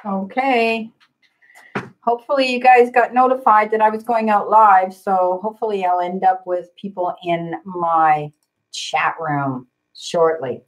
Okay. Hopefully you guys got notified that I was going out live. So hopefully I'll end up with people in my chat room shortly.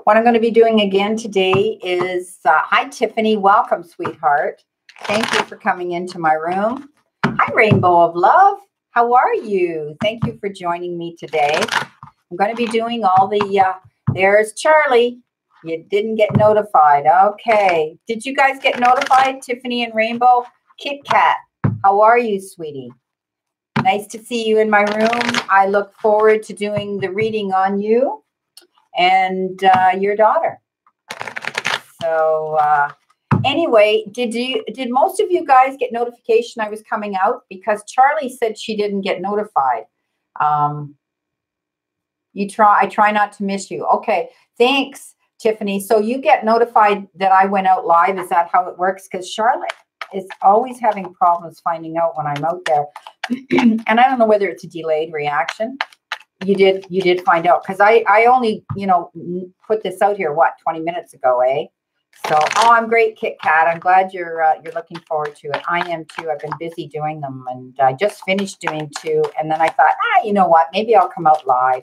What I'm going to be doing again today is, hi, Tiffany. Welcome, sweetheart. Thank you for coming into my room. Hi, Rainbow of Love. How are you? Thank you for joining me today. I'm going to be doing all the, there's Charlie. You didn't get notified. Okay. Did you guys get notified, Tiffany and Rainbow? Kit Kat, how are you, sweetie? Nice to see you in my room. I look forward to doing the reading on you and your daughter. So anyway, did most of you guys get notification I was coming out? Because Charlie said she didn't get notified. I try not to miss you. Okay, thanks, Tiffany. So you get notified that I went out live. Is that how it works? Because Charlotte is always having problems finding out when I'm out there. And I don't know whether it's a delayed reaction. You did find out, because I only, you know, put this out here, what, 20 minutes ago, eh? So, oh, I'm great, Kit Kat. I'm glad you're looking forward to it. I am too. I've been busy doing them, and I just finished doing 2. And then I thought, you know what? Maybe I'll come out live.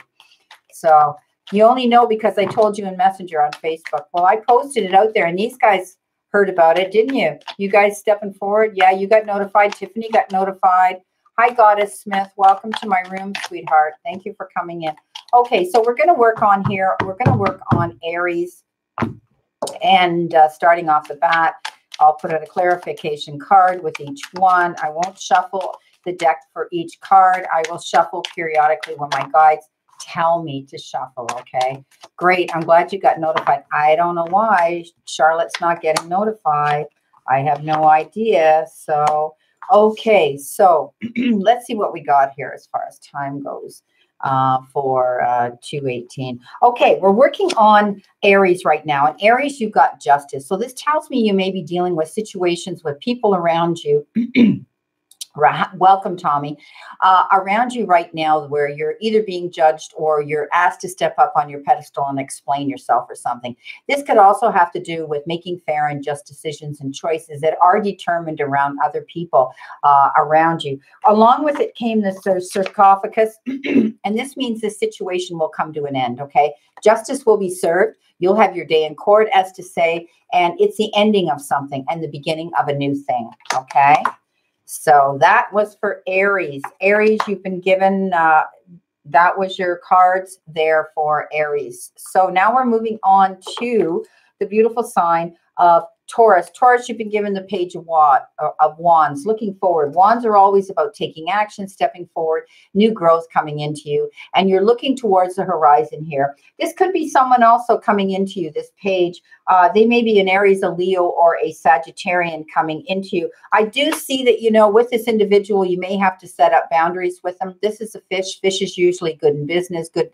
So you only know because I told you in Messenger on Facebook. Well, I posted it out there, and these guys heard about it, didn't you? You guys stepping forward. Yeah, you got notified. Tiffany got notified. Hi, Goddess Smith. Welcome to my room, sweetheart. Thank you for coming in. Okay, so we're going to work on here. We're going to work on Aries. And starting off the bat, I'll put out a clarification card with each one. I won't shuffle the deck for each card. I will shuffle periodically when my guides tell me to shuffle, okay? Great. I'm glad you got notified. I don't know why Charlotte's not getting notified. I have no idea. So, okay. So let's see what we got here as far as time goes for 218. Okay, we're working on Aries right now. And Aries, you've got Justice. So this tells me you may be dealing with situations with people around you. Welcome, Tommy. Around you right now where you're either being judged or you're asked to step up on your pedestal and explain yourself or something. This could also have to do with making fair and just decisions and choices that are determined around other people around you. Along with it came the sarcophagus, and this means this situation will come to an end, okay? Justice will be served. You'll have your day in court, as to say, and it's the ending of something and the beginning of a new thing, okay? So that was for Aries. Aries, you've been given, that was your cards there for Aries. So now we're moving on to the beautiful sign of Taurus. Taurus, you've been given the Page of Wands, looking forward. Wands are always about taking action, stepping forward, new growth coming into you, and you're looking towards the horizon here. This could be someone also coming into you, this page. They may be an Aries, a Leo, or a Sagittarian coming into you. I do see that, you know, with this individual, you may have to set up boundaries with them. This is a fish. Fish is usually good in business, good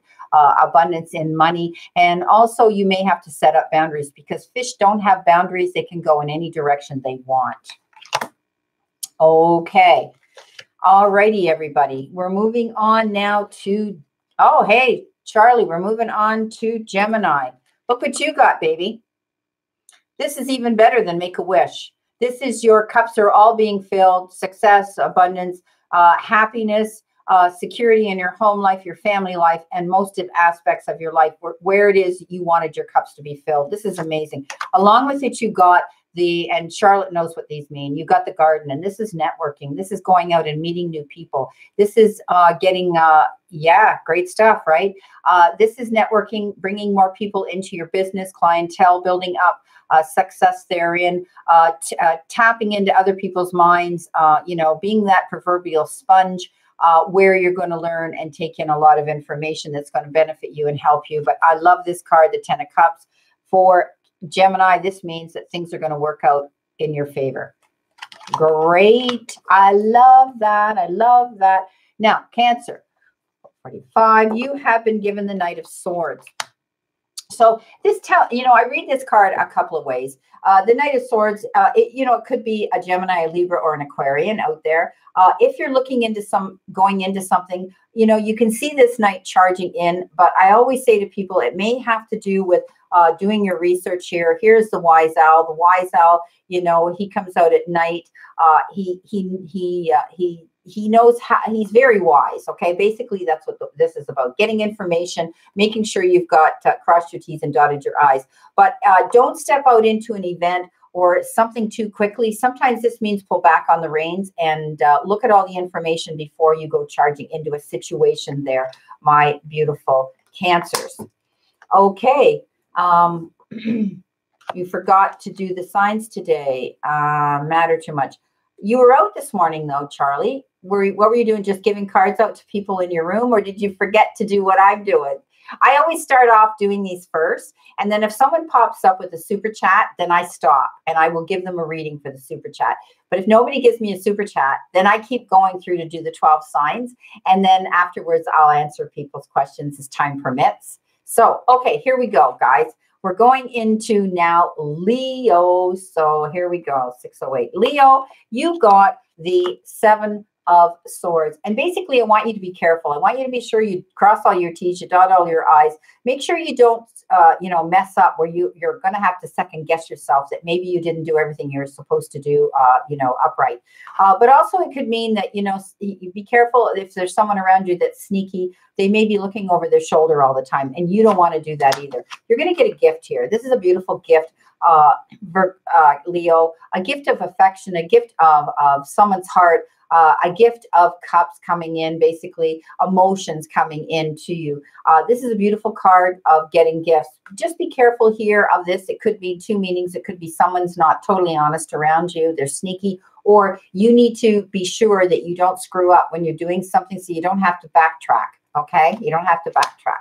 abundance in money. And also you may have to set up boundaries because fish don't have boundaries. They can go in any direction they want. Okay. All righty, everybody. We're moving on now to, oh, hey, Charlie, we're moving on to Gemini. Look what you got, baby. This is even better than Make-A-Wish. This is your cups are all being filled, success, abundance, happiness, security in your home life, your family life, and most of aspects of your life where it is you wanted your cups to be filled. This is amazing. Along with it, you got and Charlotte knows what these mean. You got the garden, and this is networking. This is going out and meeting new people. This is getting, yeah, great stuff, right? This is networking, bringing more people into your business, clientele, building up success therein, tapping into other people's minds, you know, being that proverbial sponge where you're going to learn and take in a lot of information that's going to benefit you and help you. But I love this card, the 10 of Cups. For Gemini, this means that things are going to work out in your favor. Great. I love that. I love that. Now, Cancer, 45, you have been given the Knight of Swords. So this I read this card a couple of ways. The Knight of Swords, it could be a Gemini, a Libra, or an Aquarian out there. If you're looking into going into something, you can see this Knight charging in, but I always say to people, it may have to do with doing your research here. Here's the Wise Owl. The Wise Owl, he comes out at night. He knows how, he's very wise. Okay. Basically that's what this is about, getting information, making sure you've got crossed your T's and dotted your I's, but don't step out into an event or something too quickly. Sometimes this means pull back on the reins and look at all the information before you go charging into a situation there, my beautiful Cancers. Okay. You forgot to do the signs today. Matter too much. You were out this morning though, Charlie. What were you doing? Just giving cards out to people in your room, or did you forget to do what I'm doing? I always start off doing these first, and then if someone pops up with a super chat, then I stop and I will give them a reading for the super chat. But if nobody gives me a super chat, then I keep going through to do the 12 signs, and then afterwards I'll answer people's questions as time permits. So, okay, here we go, guys. We're going into now Leo. So here we go, 608. Leo, you got the 7 of Swords. And basically, I want you to be careful. I want you to be sure you cross all your T's, you dot all your I's. Make sure you don't, mess up where you're going to have to second guess yourself that maybe you didn't do everything you're supposed to do, upright. But also it could mean that, be careful if there's someone around you that's sneaky. They may be looking over their shoulder all the time, and you don't want to do that either. You're going to get a gift here. This is a beautiful gift, Leo, a gift of affection, a gift of someone's heart, a gift of cups coming in, basically emotions coming in to you. This is a beautiful card of getting gifts. Just be careful here of this. It could be 2 meanings. It could be someone's not totally honest around you. They're sneaky, or you need to be sure that you don't screw up when you're doing something so you don't have to backtrack. Okay, you don't have to backtrack.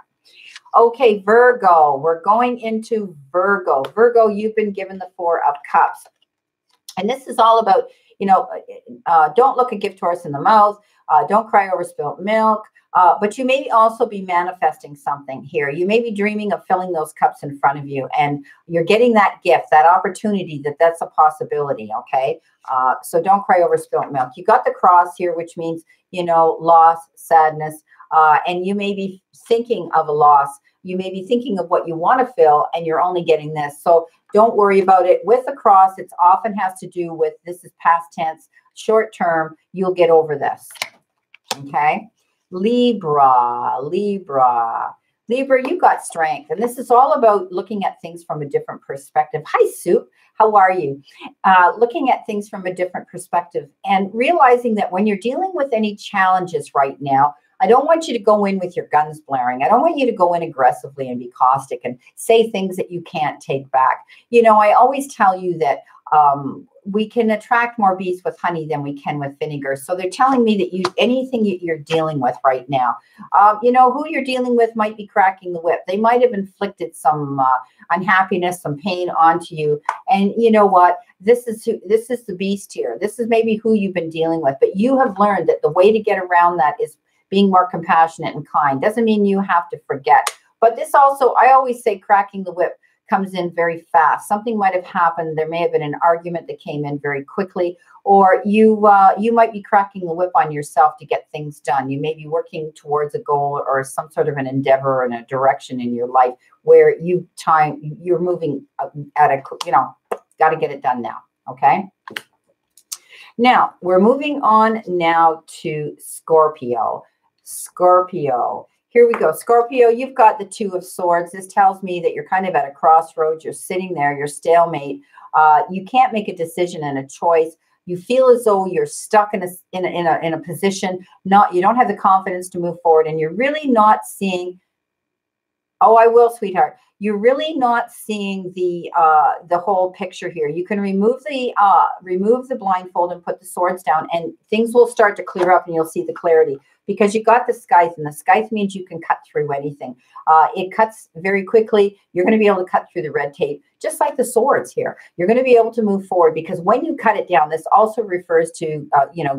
Okay, Virgo, we're going into Virgo. Virgo, you've been given the 4 of Cups. And this is all about, don't look a gift horse in the mouth. Don't cry over spilt milk. But you may also be manifesting something here. You may be dreaming of filling those cups in front of you, and you're getting that gift, that opportunity, that's a possibility, okay? So don't cry over spilt milk. You got the cross here, which means, loss, sadness, and you may be thinking of a loss. You may be thinking of what you want to fill, and you're only getting this. So don't worry about it. With the cross, it often has to do with, this is past tense, short term, you'll get over this, okay? Libra, you got strength. And this is all about looking at things from a different perspective. Hi, Soup. How are you? Looking at things from a different perspective and realizing that when you're dealing with any challenges right now, I don't want you to go in with your guns blaring. I don't want you to go in aggressively and be caustic and say things that you can't take back. I always tell you that we can attract more bees with honey than we can with vinegar. So they're telling me that anything you're dealing with right now, who you're dealing with might be cracking the whip. They might have inflicted some unhappiness, some pain onto you. And you know what? This is the beast here. This is maybe who you've been dealing with. But you have learned that the way to get around that is being more compassionate and kind. Doesn't mean you have to forget. But this also, I always say, cracking the whip comes in very fast. Something might have happened. There may have been an argument that came in very quickly, or you might be cracking the whip on yourself to get things done. You may be working towards a goal or some sort of an endeavor and a direction in your life where you're moving at a, got to get it done now. Okay. Now we're moving on now to Scorpio. Here we go. Scorpio, you've got the 2 of Swords. This tells me that you're kind of at a crossroads. You're sitting there. You're stalemate. You can't make a decision and a choice. You feel as though you're stuck in a position. You don't have the confidence to move forward, and you're really not seeing. Oh, I will, sweetheart. You're really not seeing the whole picture here. You can remove the blindfold and put the swords down, and things will start to clear up, and you'll see the clarity. because you got the scythe, and the scythe means you can cut through anything. It cuts very quickly. You're going to be able to cut through the red tape, just like the swords here. You're going to be able to move forward, because when you cut it down, this also refers to,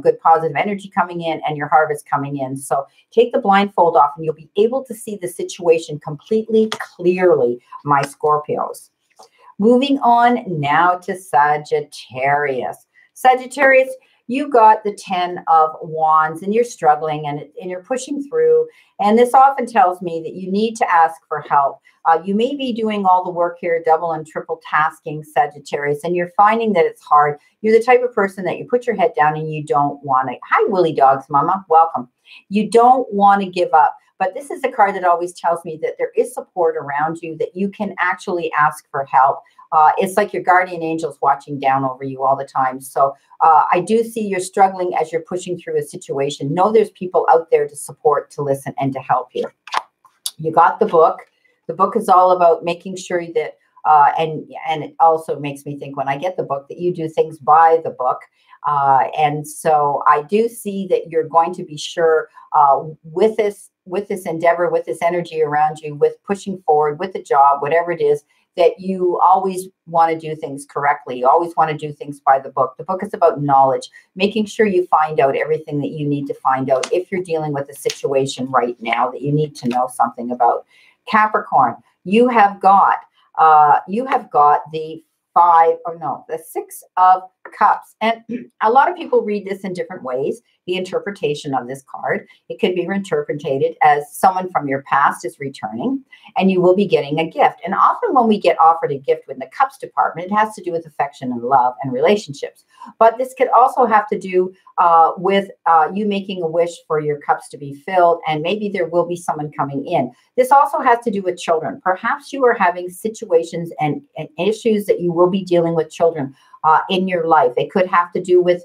good positive energy coming in and your harvest coming in. So take the blindfold off and you'll be able to see the situation completely clearly, my Scorpios. Moving on now to Sagittarius. Sagittarius, you got the 10 of Wands and you're struggling and you're pushing through. And this often tells me that you need to ask for help. You may be doing all the work here, double and triple tasking, Sagittarius, and you're finding that it's hard. You're the type of person that you put your head down and you don't want to. Hi, Willie Dogs, Mama. Welcome. You don't want to give up. But this is a card that always tells me that there is support around you, that you can actually ask for help. It's like your guardian angels watching down over you all the time. So I do see you're struggling as you're pushing through a situation. Know there's people out there to support, to listen, and to help you. You got the book. The book is all about making sure that, and it also makes me think when I get the book that you do things by the book. And so I do see that you're going to be sure with this endeavor, with this energy around you, with pushing forward, with the job, whatever it is, that you always want to do things correctly. You always want to do things by the book. The book is about knowledge, making sure you find out everything that you need to find out if you're dealing with a situation right now that you need to know something about. Capricorn, you have got the the 6 of Cups. And a lot of people read this in different ways, the interpretation of this card. It could be reinterpreted as someone from your past is returning and you will be getting a gift. And often when we get offered a gift in the Cups department, it has to do with affection and love and relationships. But this could also have to do with you making a wish for your cups to be filled, and maybe there will be someone coming in. This also has to do with children. Perhaps you are having situations and issues that you will be dealing with children in your life. It could have to do with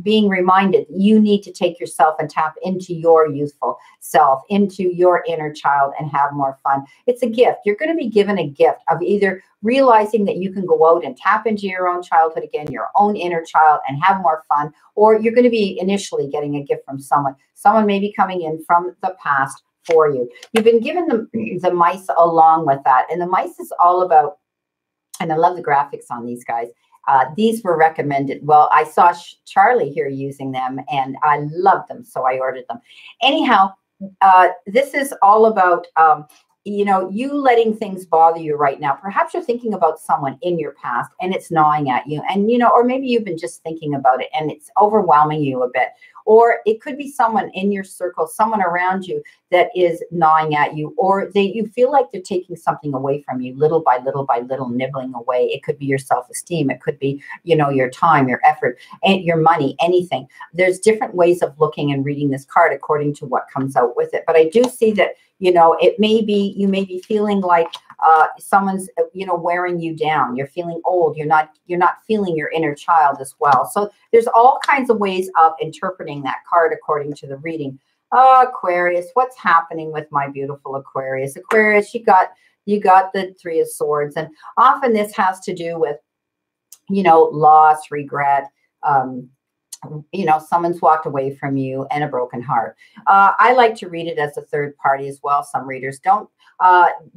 being reminded you need to take yourself and tap into your youthful self, into your inner child, and have more fun. It's a gift. You're going to be given a gift of either realizing that you can go out and tap into your own childhood again, your own inner child, and have more fun, or you're going to be initially getting a gift from someone. Someone may be coming in from the past for you. You've been given the mice along with that, and the mice is all about, and I love the graphics on these guys. These were recommended. Well, I saw Charlie here using them and I loved them, so I ordered them. Anyhow, this is all about, you letting things bother you right now. Perhaps you're thinking about someone in your past and it's gnawing at you, and, or maybe you've been just thinking about it and it's overwhelming you a bit. Or it could be someone in your circle, someone around you that is gnawing at you, or you feel like they're taking something away from you little by little by little, nibbling away. It could be your self-esteem. It could be, your time, your effort, and your money, anything. There's different ways of looking and reading this card according to what comes out with it. But I do see that, it may be, you may be feeling like someone's, wearing you down. You're feeling old. You're not feeling your inner child as well. So there's all kinds of ways of interpreting that card according to the reading. Aquarius, what's happening with my beautiful Aquarius? Aquarius, you got the 3 of Swords, and often this has to do with, loss, regret. Someone's walked away from you, and a broken heart. I like to read it as a third party as well. Some readers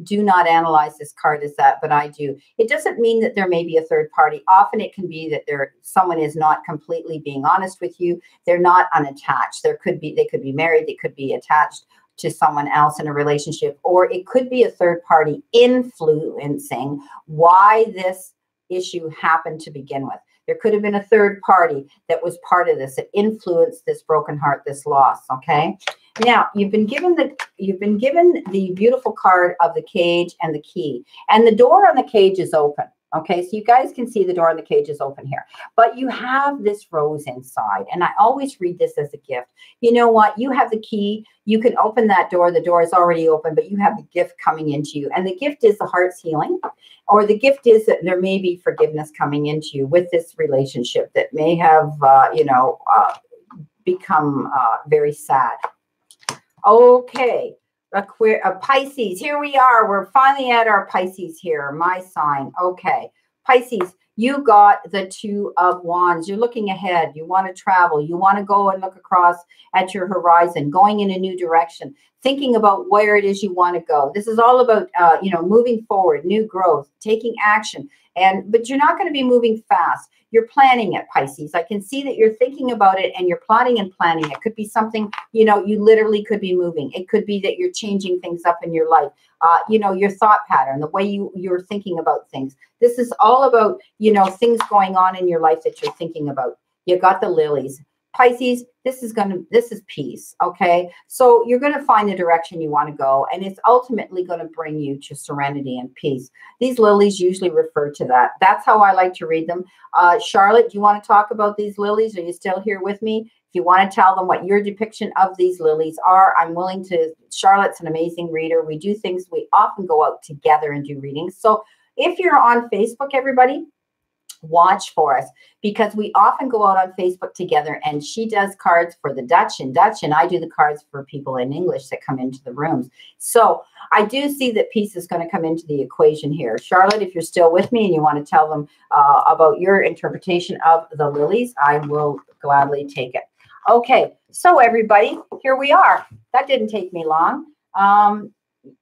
do not analyze this card as that, but I do. It doesn't mean that there may be a third party. Often it can be that someone is not completely being honest with you. They're not unattached. They could be married. They could be attached to someone else in a relationship, or it could be a third party influencing why this issue happened to begin with. There could have been a third party that was part of this, that influenced this broken heart, this loss. Okay. Now you've been given the beautiful card of the Cage and the Key, and the door on the cage is open. Okay, so you guys can see the door on the cage is open here, but you have this rose inside, and I always read this as a gift. You know what? You have the key. You can open that door. The door is already open, but you have the gift coming into you, and the gift is the heart's healing, or the gift is that there may be forgiveness coming into you with this relationship that may have, become very sad. Okay. Pisces, here we are. We're finally at our Pisces here, my sign. Okay. Pisces, You got the Two of Wands. You're looking ahead. You want to travel. You want to go and look across at your horizon, going in a new direction, thinking about where it is you want to go. This is all about, you know, moving forward, new growth, taking action. But you're not going to be moving fast. You're planning it, Pisces. I can see that you're thinking about it and you're plotting and planning. It could be something, you know, you literally could be moving. It could be that you're changing things up in your life. You know, your thought pattern, the way you're thinking about things. This is all about, you know, things going on in your life that you're thinking about. You got the lilies. Pisces, this is peace, okay? So you're going to find the direction you want to go, and it's ultimately going to bring you to serenity and peace. These lilies usually refer to that. That's how I like to read them. Charlotte, do you want to talk about these lilies? Are you still here with me? If you want to tell them what your depiction of these lilies are, I'm willing to. Charlotte's an amazing reader. We do things, we often go out together and do readings. So if you're on Facebook, everybody, watch for us, because we often go out on Facebook together, and she does cards for the Dutch in Dutch, and I do the cards for people in English that come into the rooms. So I do see that peace is going to come into the equation here. Charlotte, if you're still with me and you want to tell them about your interpretation of the lilies, I will gladly take it. Okay, so everybody, here we are. That didn't take me long.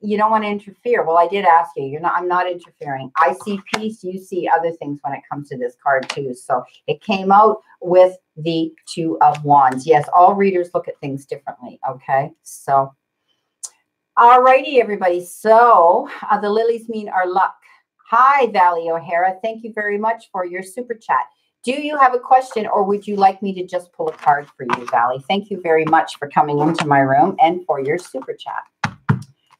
You don't want to interfere. Well, I did ask you. I'm not interfering. I see peace. You see other things when it comes to this card too. So it came out with the Two of Wands. Yes, all readers look at things differently. Okay, so all righty, everybody. So the lilies mean our luck. Hi, Valley O'Hara. Thank you very much for your super chat. Do you have a question, or would you like me to just pull a card for you, Valley? Thank you very much for coming into my room and for your super chat.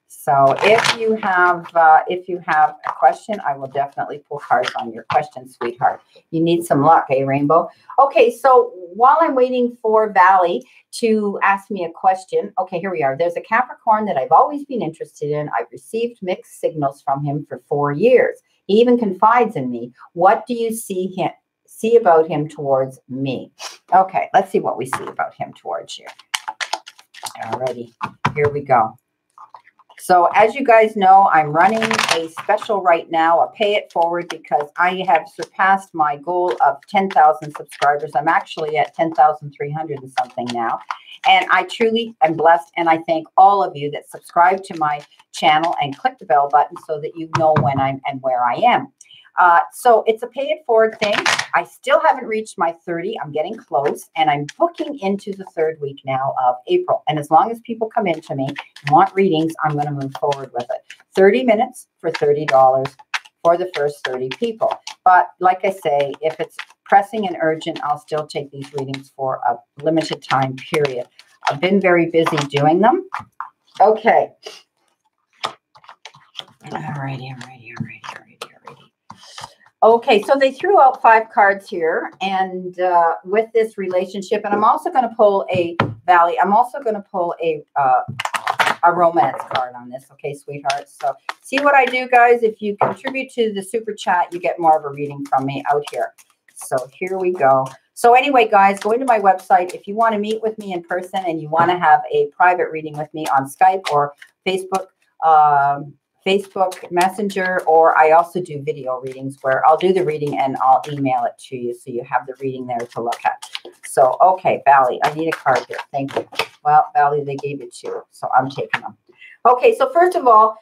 So if you have a question, I will definitely pull cards on your question, sweetheart. You need some luck, eh, Rainbow? Okay, so while I'm waiting for Valley to ask me a question, okay, here we are. There's a Capricorn that I've always been interested in. I've received mixed signals from him for 4 years. He even confides in me. What do you see about him towards me? Okay, let's see what we see about him towards you. Alrighty, here we go. So as you guys know, I'm running a special right now, a pay it forward, because I have surpassed my goal of 10,000 subscribers. I'm actually at 10,300 and something now. And I truly am blessed, and I thank all of you that subscribe to my channel and click the bell button so that you know when I'm and where I am. So it's a pay it forward thing. I still haven't reached my 30. I'm getting close, and I'm booking into the 3rd week now of April. And as long as people come into me and want readings, I'm going to move forward with it. 30 minutes for $30 for the first 30 people. But like I say, if it's pressing and urgent, I'll still take these readings for a limited time period. I've been very busy doing them. Okay. Alrighty. Okay, so they threw out 5 cards here, and with this relationship, and I'm also going to pull a Valley. I'm also going to pull a romance card on this. Okay, sweethearts. So see what I do, guys. If you contribute to the super chat, you get more of a reading from me out here. So here we go. So anyway, guys, go into my website if you want to meet with me in person and you want to have a private reading with me on Skype or Facebook. Facebook Messenger, or I also do video readings where I'll do the reading and I'll email it to you so you have the reading there to look at. So, okay, Valley, I need a card here. Thank you. Well, Valley, they gave it to you, so I'm taking them. Okay, so first of all,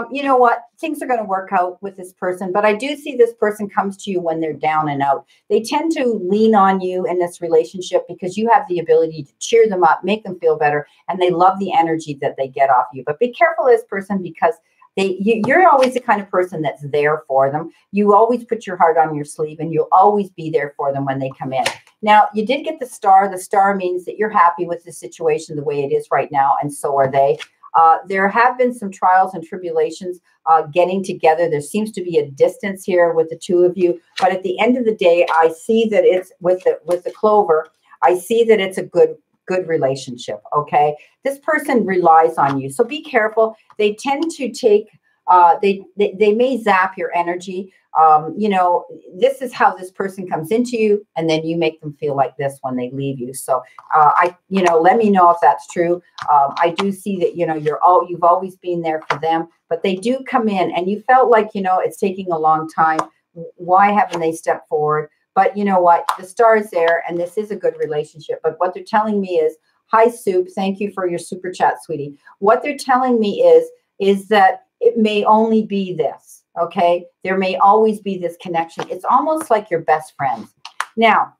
you know what? Things are going to work out with this person, but I do see this person comes to you when they're down and out. They tend to lean on you in this relationship because you have the ability to cheer them up, make them feel better, and they love the energy that they get off you. But be careful of this person, because you're always the kind of person that's there for them. You always put your heart on your sleeve, and you'll always be there for them when they come in. Now, you did get the star. The star means that you're happy with the situation the way it is right now, and so are they. There have been some trials and tribulations getting together. There seems to be a distance here with the two of you, but at the end of the day, I see that it's with the clover. I see that it's a good relationship. Okay, this person relies on you, so be careful. They tend to take they may zap your energy. You know, this is how this person comes into you, and then you make them feel like this when they leave you. So let me know if that's true. I do see that, you've always been there for them, but they do come in, and you felt like, it's taking a long time. why haven't they stepped forward? But you know what? The star is there, and this is a good relationship. But what they're telling me is, hi, Soup. Thank you for your super chat, sweetie. What they're telling me is that it may only be this, okay? There may always be this connection. It's almost like your best friends. Now,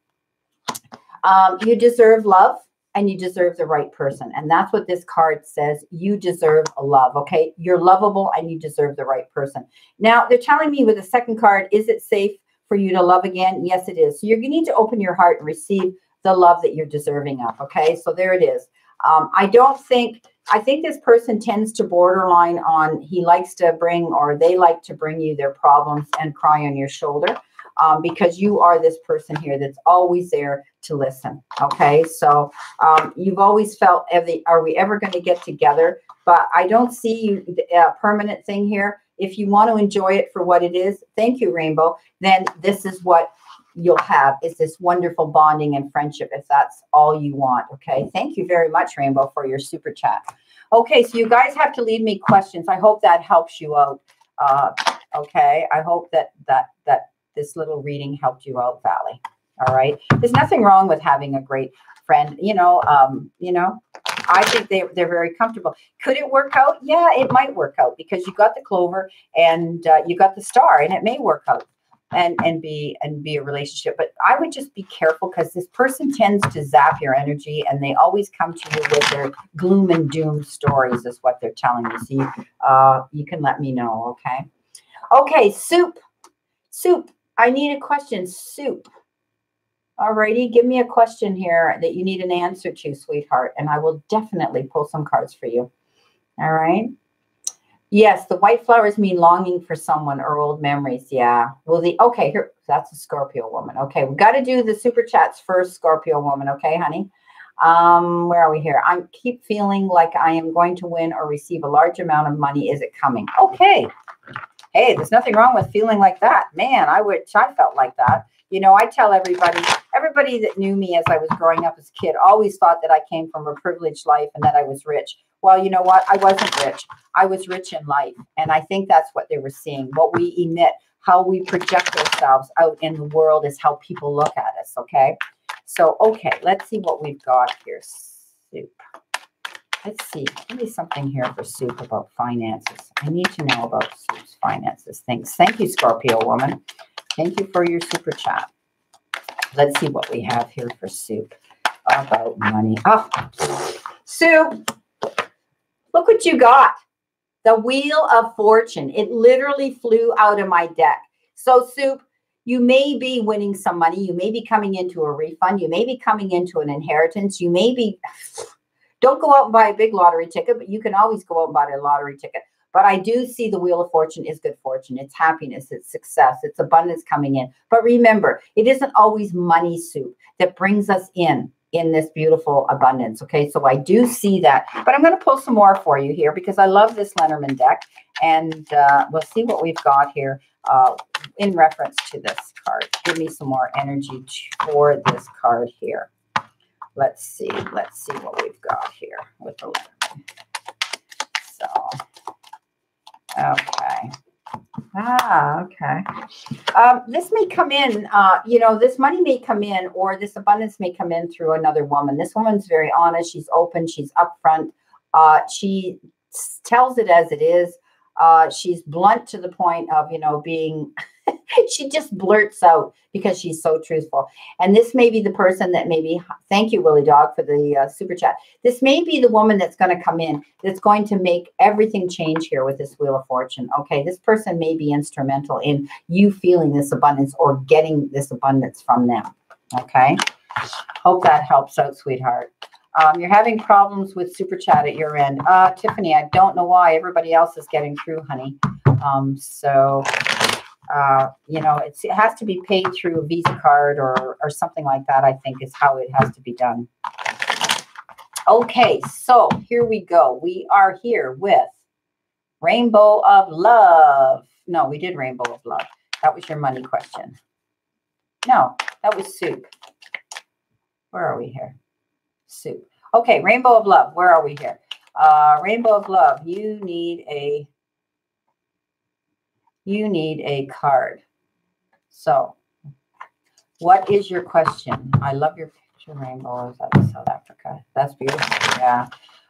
you deserve love, and you deserve the right person. And that's what this card says. You deserve love, okay? You're lovable, and you deserve the right person. Now, they're telling me with the second card, is it safe for you to love again? Yes, it is. So you're going to need to open your heart and receive the love that you're deserving of, okay? So there it is. I think this person tends to borderline on, he likes to bring, or they like to bring you their problems and cry on your shoulder, because you are this person here that's always there to listen, okay? So you've always felt, are we ever going to get together? But I don't see a permanent thing here. If you want to enjoy it for what it is, thank you, Rainbow, then this is what you'll have, is this wonderful bonding and friendship, if that's all you want, okay? Thank you very much, Rainbow, for your super chat. Okay, so you guys have to leave me questions. I hope that helps you out, okay? I hope that this little reading helped you out, Valley, all right? There's nothing wrong with having a great friend, you know, I think they're very comfortable. Could it work out? Yeah, it might work out, because you got the clover and you got the star, and it may work out and be a relationship. But I would just be careful, because this person tends to zap your energy, and they always come to you with their gloom and doom stories, is what they're telling you. So you can let me know, okay? Okay, Soup. I need a question, Soup. Alrighty, give me a question here that you need an answer to, sweetheart, and I will definitely pull some cards for you. All right. Yes, the white flowers mean longing for someone or old memories. Yeah. Well, okay, here, that's a Scorpio woman. Okay, we got to do the super chats first, Scorpio woman. Okay, honey. Where are we here? I keep feeling like I am going to win or receive a large amount of money. Is it coming? Okay. Hey, there's nothing wrong with feeling like that. Man, I felt like that. You know, I tell everybody that knew me as I was growing up as a kid always thought that I came from a privileged life and that I was rich. Well, you know what? I wasn't rich. I was rich in life. And I think that's what they were seeing. What we emit, how we project ourselves out in the world is how people look at us, okay? So, okay, let's see what we've got here. Soup. Let's see. Give me something here for Soup about finances. I need to know about Soup's finances. Thanks. Thank you, Scorpio woman. Thank you for your super chat. Let's see what we have here for Soup about money. Oh, Soup, look what you got. The Wheel of Fortune. It literally flew out of my deck. So, Soup, you may be winning some money. You may be coming into a refund. You may be coming into an inheritance. You may be... Don't go out and buy a big lottery ticket, but you can always go out and buy a lottery ticket. But I do see the Wheel of Fortune is good fortune. It's happiness. It's success. It's abundance coming in. But remember, it isn't always money, Soup, that brings us in this beautiful abundance. Okay, so I do see that. But I'm going to pull some more for you here because I love this Lenormand deck. And we'll see what we've got here in reference to this card. Give me some more energy for this card here. Let's see what we've got here with the Lenormand. So, okay. Okay. This may come in, you know, this money may come in, or this abundance may come in through another woman. This woman's very honest. She's open. She's upfront. She tells it as it is. She's blunt to the point of, you know, being, she just blurts out because she's so truthful. And this may be the person that maybe, thank you, Willie Dog, for the super chat. This may be the woman that's going to come in, that's going to make everything change here with this Wheel of Fortune. Okay, this person may be instrumental in you feeling this abundance or getting this abundance from them. Okay, hope that helps out, sweetheart. You're having problems with super chat at your end. Tiffany, I don't know why everybody else is getting through, honey. You know, it has to be paid through a Visa card or something like that, I think is how it has to be done. Okay, so here we go. We are here with Rainbow of Love. No, we did Rainbow of Love. That was your money question. No, that was Soup. Where are we here? Soup. Okay, Rainbow of Love. Where are we here? Rainbow of Love. You need a card. So what is your question? I love your picture, Rainbow. Is that in South Africa? That's beautiful. Yeah.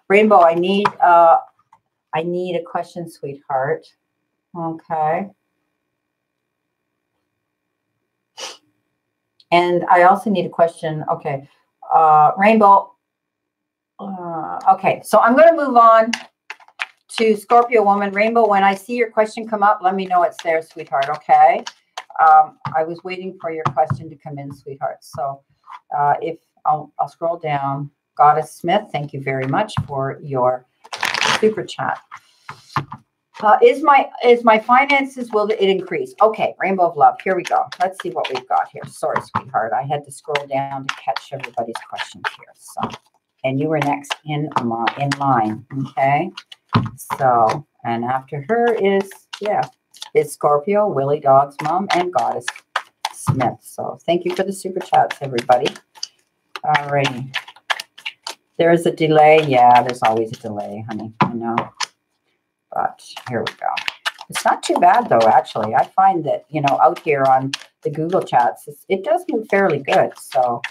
Rainbow, I need a question, sweetheart. Okay. And I also need a question. Okay. Rainbow. Okay. So I'm going to move on to Scorpio woman. Rainbow, when I see your question come up, let me know it's there, sweetheart. Okay. I was waiting for your question to come in, sweetheart. So if I'll scroll down. Goddess Smith, thank you very much for your super chat. Is my finances, will it increase? Okay, Rainbow of Love. Here we go. Let's see what we've got here. Sorry, sweetheart. I had to scroll down to catch everybody's questions here. So, and you were next in line. Okay. So, and after her is, is Scorpio, Willie Dog's mom, and Goddess Smith. So thank you for the super chats, everybody. All righty. There is a delay. Yeah, there's always a delay, honey. I know. But here we go. It's not too bad, though, actually. I find that, you know, out here on the Google chats, it does move fairly good. So,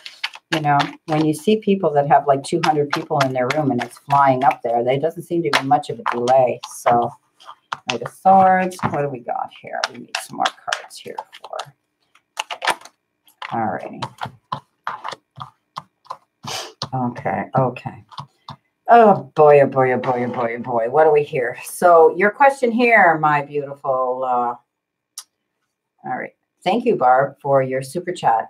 you know, when you see people that have like 200 people in their room and it's flying up there, there doesn't seem to be much of a delay. So, Knight of Swords. What do we got here? We need some more cards here for. All righty. Okay. Oh boy, oh boy, oh boy, oh boy, oh boy. What do we hear? So your question here, my beautiful. All right. Thank you, Barb, for your super chat.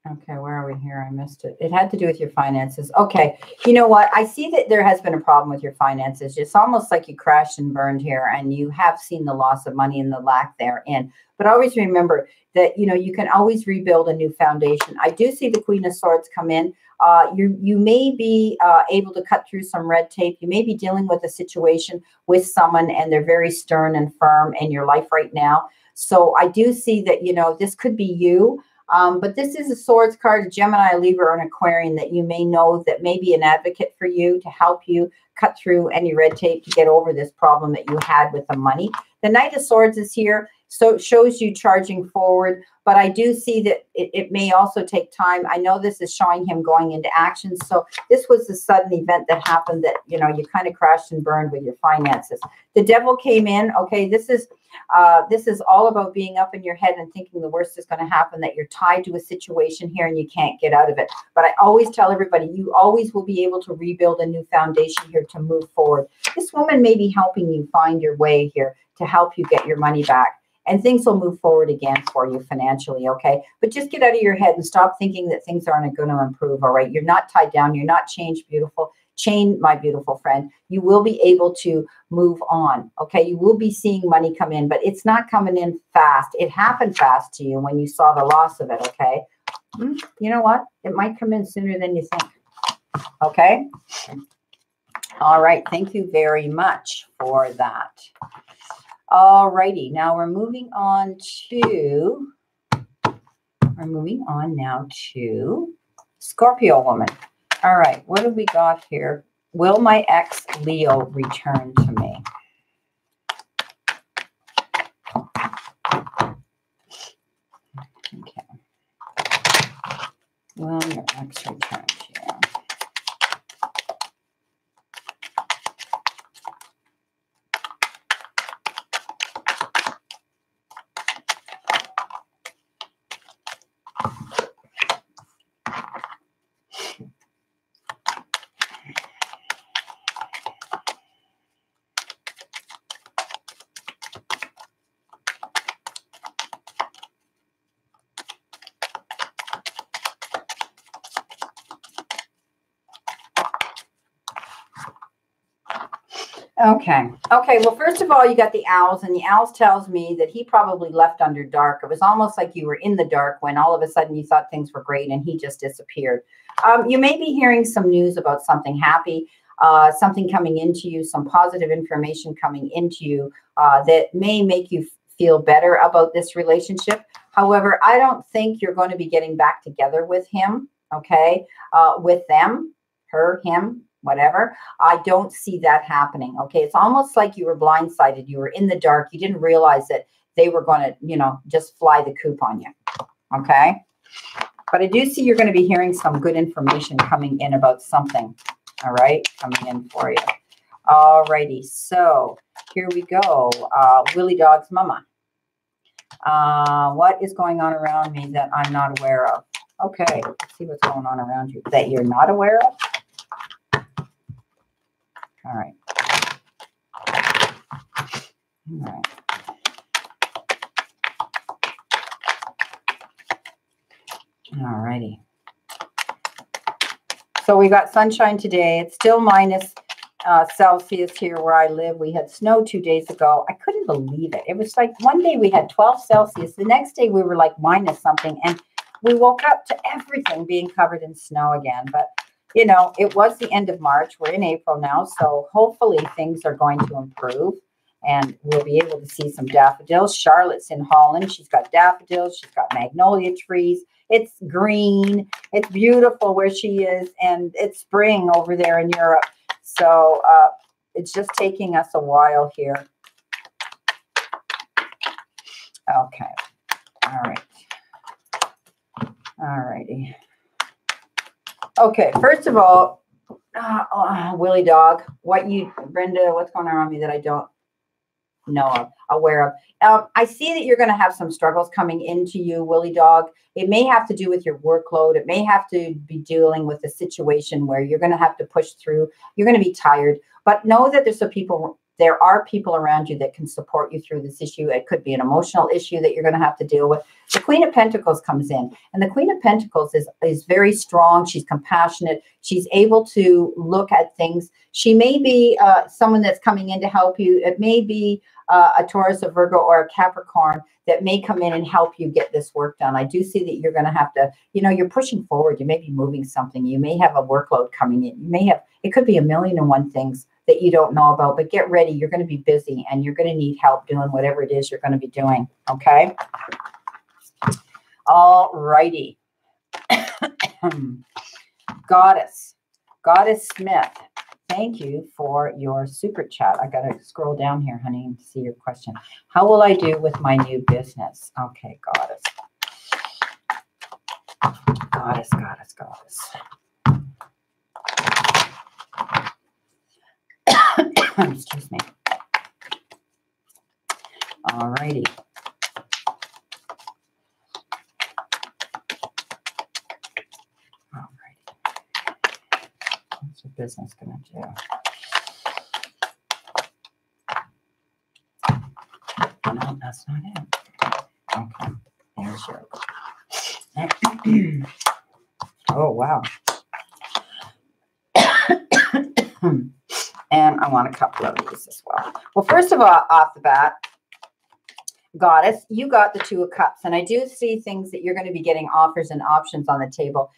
Okay, where are we here? I missed it. It had to do with your finances. Okay. You know what? I see that there has been a problem with your finances. It's almost like you crashed and burned here, and you have seen the loss of money and the lack therein. But always remember that, you know, you can always rebuild a new foundation. I do see the Queen of Swords come in. You may be able to cut through some red tape. You may be dealing with a situation with someone, and they're very stern and firm in your life right now. So I do see that, you know, this could be you. But this is a Swords card, a Gemini, a Libra, or an Aquarian that you may know that may be an advocate for you to help you cut through any red tape to get over this problem that you had with the money. The Knight of Swords is here, so it shows you charging forward. But I do see that it may also take time. I know this is showing him going into action. So this was a sudden event that happened that, you know, you kind of crashed and burned with your finances. The Devil came in. Okay, this is all about being up in your head and thinking the worst is going to happen, that you're tied to a situation here and you can't get out of it. But I always tell everybody, you always will be able to rebuild a new foundation here to move forward. This woman may be helping you find your way here to help you get your money back. And things will move forward again for you financially, okay? But just get out of your head and stop thinking that things aren't going to improve, all right? You're not tied down. You're not changed, beautiful. Chain, my beautiful friend. You will be able to move on, okay? You will be seeing money come in, but it's not coming in fast. It happened fast to you when you saw the loss of it, okay? You know what? It might come in sooner than you think, okay? All right. Thank you very much for that. All righty, now we're moving on now to Scorpio woman. All right, what have we got here? Will my ex Leo return to me? Okay. Will your ex return to you? Okay. Well, first of all, you got the owls, and the owls tells me that he probably left under dark. It was almost like you were in the dark when all of a sudden you thought things were great and he just disappeared. You may be hearing some news about something happy, something coming into you, some positive information coming into you that may make you feel better about this relationship. However, I don't think you're going to be getting back together with him, okay, with them, her, him, whatever. I don't see that happening. Okay. It's almost like you were blindsided. You were in the dark. You didn't realize that they were going to, you know, just fly the coop on you. Okay. But I do see you're going to be hearing some good information coming in about something. All right. Coming in for you. All righty. So here we go. Willie Dog's mama. What is going on around me that I'm not aware of? Okay. Let's see what's going on around you that you're not aware of. All right. All right. All righty. So we got sunshine today. It's still minus Celsius here where I live. We had snow 2 days ago. I couldn't believe it. It was like one day we had 12 Celsius. The next day we were like minus something. And we woke up to everything being covered in snow again. But, you know, it was the end of March. We're in April now. So hopefully things are going to improve. And we'll be able to see some daffodils. Charlotte's in Holland. She's got daffodils. She's got magnolia trees. It's green. It's beautiful where she is. And it's spring over there in Europe. So it's just taking us a while here. Okay. All right. All righty. Okay. First of all, Willie Dog, Brenda, what's going on with me that I don't know of, aware of? I see that you're going to have some struggles coming into you, Willie Dog. It may have to do with your workload. It may have to be dealing with a situation where you're going to have to push through. You're going to be tired, but know that there are people around you that can support you through this issue. It could be an emotional issue that you're going to have to deal with. The Queen of Pentacles comes in, and the Queen of Pentacles is very strong. She's compassionate. She's able to look at things. She may be someone that's coming in to help you. It may be a Taurus, a Virgo, or a Capricorn that may come in and help you get this work done. I do see that you're going to have to, you know, you're pushing forward. You may be moving something. You may have a workload coming in. You may have, it could be 1,000,001 things that you don't know about, but get ready. You're going to be busy and you're going to need help doing whatever it is you're going to be doing. Okay. All righty. Goddess Smith. Thank you for your super chat. I got to scroll down here, honey, to see your question. How will I do with my new business? Okay, Goddess. Excuse me. All righty. What's your business going to do? No, that's not it. Okay, there's your. Oh, wow. And I want a couple of these as well. Well, first of all, off the bat, Goddess, you got the 2 of Cups, and I do see things that you're going to be getting offers and options on the table.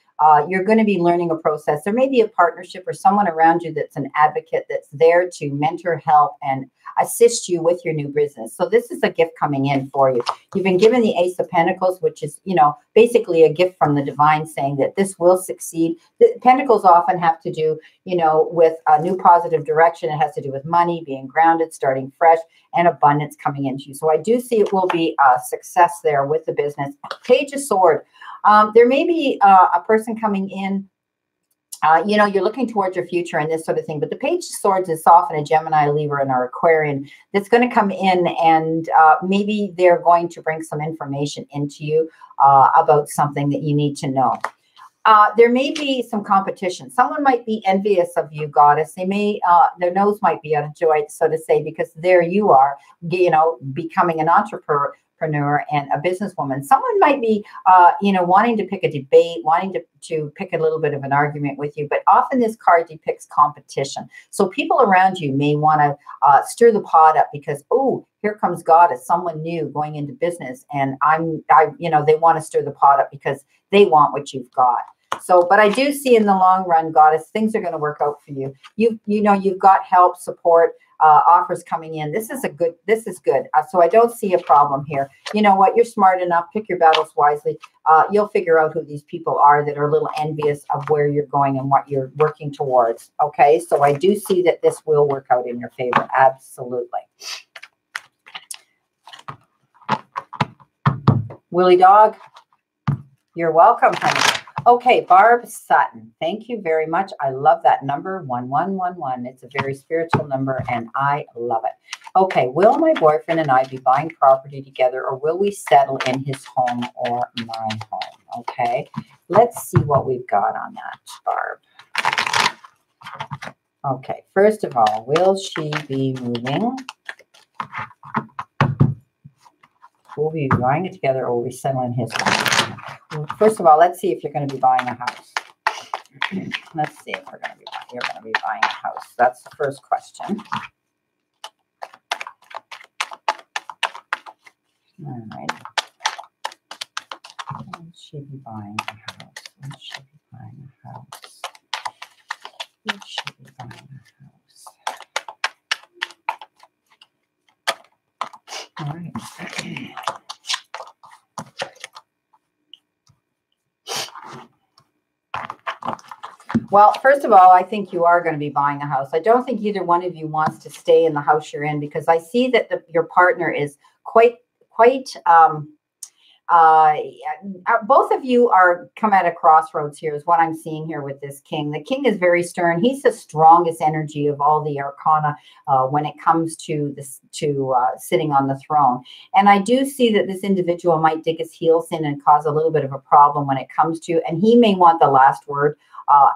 You're going to be learning a process. There may be a partnership or someone around you that's an advocate that's there to mentor, help, and assist you with your new business. So this is a gift coming in for you. You've been given the Ace of Pentacles, which is, you know, basically a gift from the divine saying that this will succeed. The Pentacles often have to do, you know, with a new positive direction. It has to do with money, being grounded, starting fresh, and abundance coming into you. So I do see it will be a success there with the business. Page of Sword. There may be a person coming in, you know, you're looking towards your future and this sort of thing, but the Page of Swords is often a Gemini, Libra, and or Aquarian that's going to come in and maybe they're going to bring some information into you about something that you need to know. There may be some competition. Someone might be envious of you, Goddess. They may, their nose might be out of joint, so to say, because there you are, you know, becoming an entrepreneur and a businesswoman. Someone might be, you know, wanting to pick a debate, wanting to pick a little bit of an argument with you, but often this card depicts competition. So people around you may want to stir the pot up because, oh, here comes Goddess, someone new going into business, and you know, they want to stir the pot up because they want what you've got. So, but I do see in the long run, Goddess, things are going to work out for you. You know, you've got help, support. offers coming in. This is good. So I don't see a problem here. You know what? You're smart enough. Pick your battles wisely. You'll figure out who these people are that are a little envious of where you're going and what you're working towards. Okay. So I do see that this will work out in your favor. Absolutely. Willie Dog, you're welcome, honey. Okay, Barb Sutton, thank you very much. I love that number, 1111. It's a very spiritual number, and I love it. Okay, will my boyfriend and I be buying property together, or will we settle in his home or my home? Okay, let's see what we've got on that, Barb. Okay, first of all, will she be moving? Will we be buying it together, or will we settle in his home? First of all, let's see if you're going to be buying a house. Let's see if you're going to be buying a house. That's the first question. All right. Will she be buying a house? Will she be buying a house? Will she be buying a house? All right. Well, first of all, I think you are going to be buying a house. I don't think either one of you wants to stay in the house you're in, because I see that your partner is quite both of you are come at a crossroads here is what I'm seeing here with this king. The king is very stern. He's the strongest energy of all the arcana when it comes to this, sitting on the throne. And I do see that this individual might dig his heels in and cause a little bit of a problem when it comes to, and he may want the last word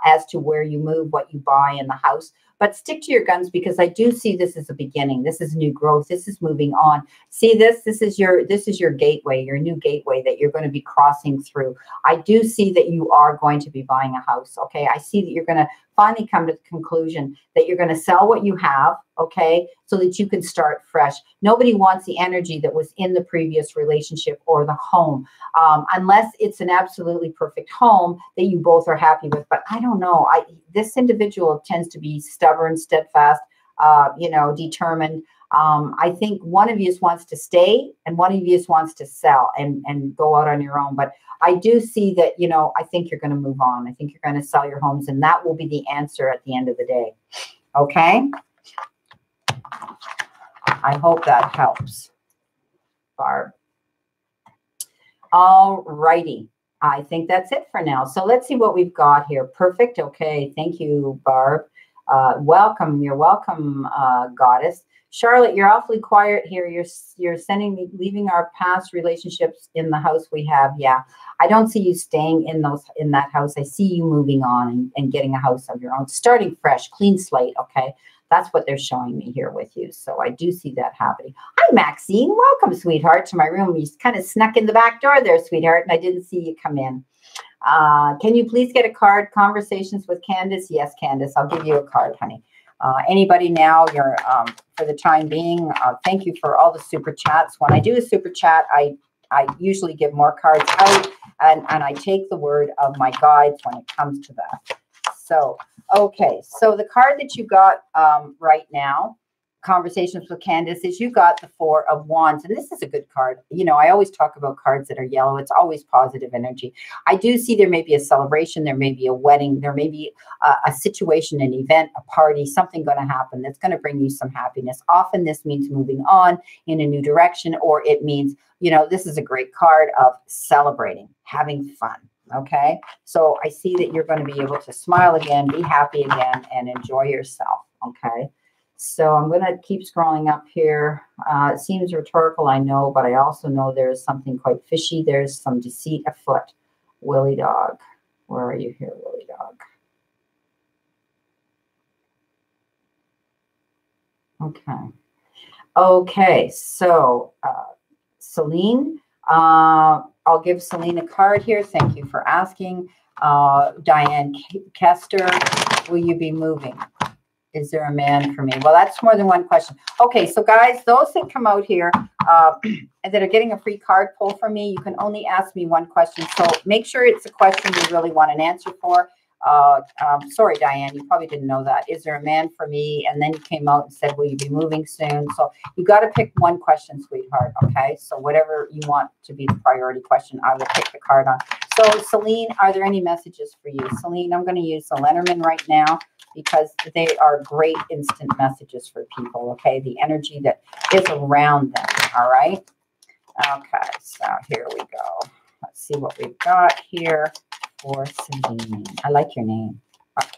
as to where you move, what you buy in the house. But stick to your guns, because I do see this as a beginning. This is new growth. This is moving on. See this? This is your gateway, your new gateway that you're going to be crossing through. I do see that you are going to be buying a house. Okay. I see that you're going to finally come to the conclusion that you're going to sell what you have. Okay. So that you can start fresh. Nobody wants the energy that was in the previous relationship or the home, unless it's an absolutely perfect home that you both are happy with. But I don't know. This individual tends to be stubborn, steadfast, determined. I think one of you wants to stay and one of you wants to sell and go out on your own. But I do see that, I think you're going to move on. I think you're going to sell your homes, and that will be the answer at the end of the day. Okay. I hope that helps, Barb. All righty. I think that's it for now. So let's see what we've got here. Perfect. Okay. Thank you, Barb. Welcome. You're welcome, Goddess. Charlotte, you're awfully quiet here. You're leaving our past relationships in the house we have. Yeah. I don't see you staying in that house. I see you moving on and getting a house of your own, starting fresh, clean slate. Okay. That's what they're showing me here with you. So I do see that happening. Hi, Maxine. Welcome, sweetheart, to my room. You kind of snuck in the back door there, sweetheart, and I didn't see you come in. Can you please get a card? Conversations with Candace? Yes, Candace. I'll give you a card, honey. Anybody now, you're for the time being, thank you for all the super chats. When I do a super chat, I usually give more cards out, and I take the word of my guides when it comes to that. So, okay. So the card that you got right now, Conversations with Candace, is you got the Four of Wands. And this is a good card. I always talk about cards that are yellow. It's always positive energy. I do see there may be a celebration. There may be a wedding. There may be a situation, an event, a party, something going to happen that's going to bring you some happiness. Often this means moving on in a new direction, or it means, this is a great card of celebrating, having fun. Okay. So I see that you're going to be able to smile again, be happy again, and enjoy yourself. Okay. So I'm going to keep scrolling up here. It seems rhetorical, I know, but I also know there's something quite fishy. There's some deceit afoot. Willie Dog. Where are you here, Willie Dog? Okay. Okay. So, Celine, I'll give Celine a card here. Thank you for asking. Diane Kester, will you be moving? Is there a man for me? Well, that's more than one question. Okay, so guys, those that come out here that are getting a free card pull from me, you can only ask me one question. So make sure it's a question you really want an answer for. Sorry, Diane, you probably didn't know that. Is there a man for me? And then you came out and said, will you be moving soon? So you got to pick one question, sweetheart. Okay. So whatever you want to be the priority question, I will pick the card on. So Celine, are there any messages for you? Celine, I'm going to use the Lenormand right now because they are great instant messages for people. Okay. The energy that is around them. All right. Okay. So here we go. Let's see what we've got here for Celine. I like your name.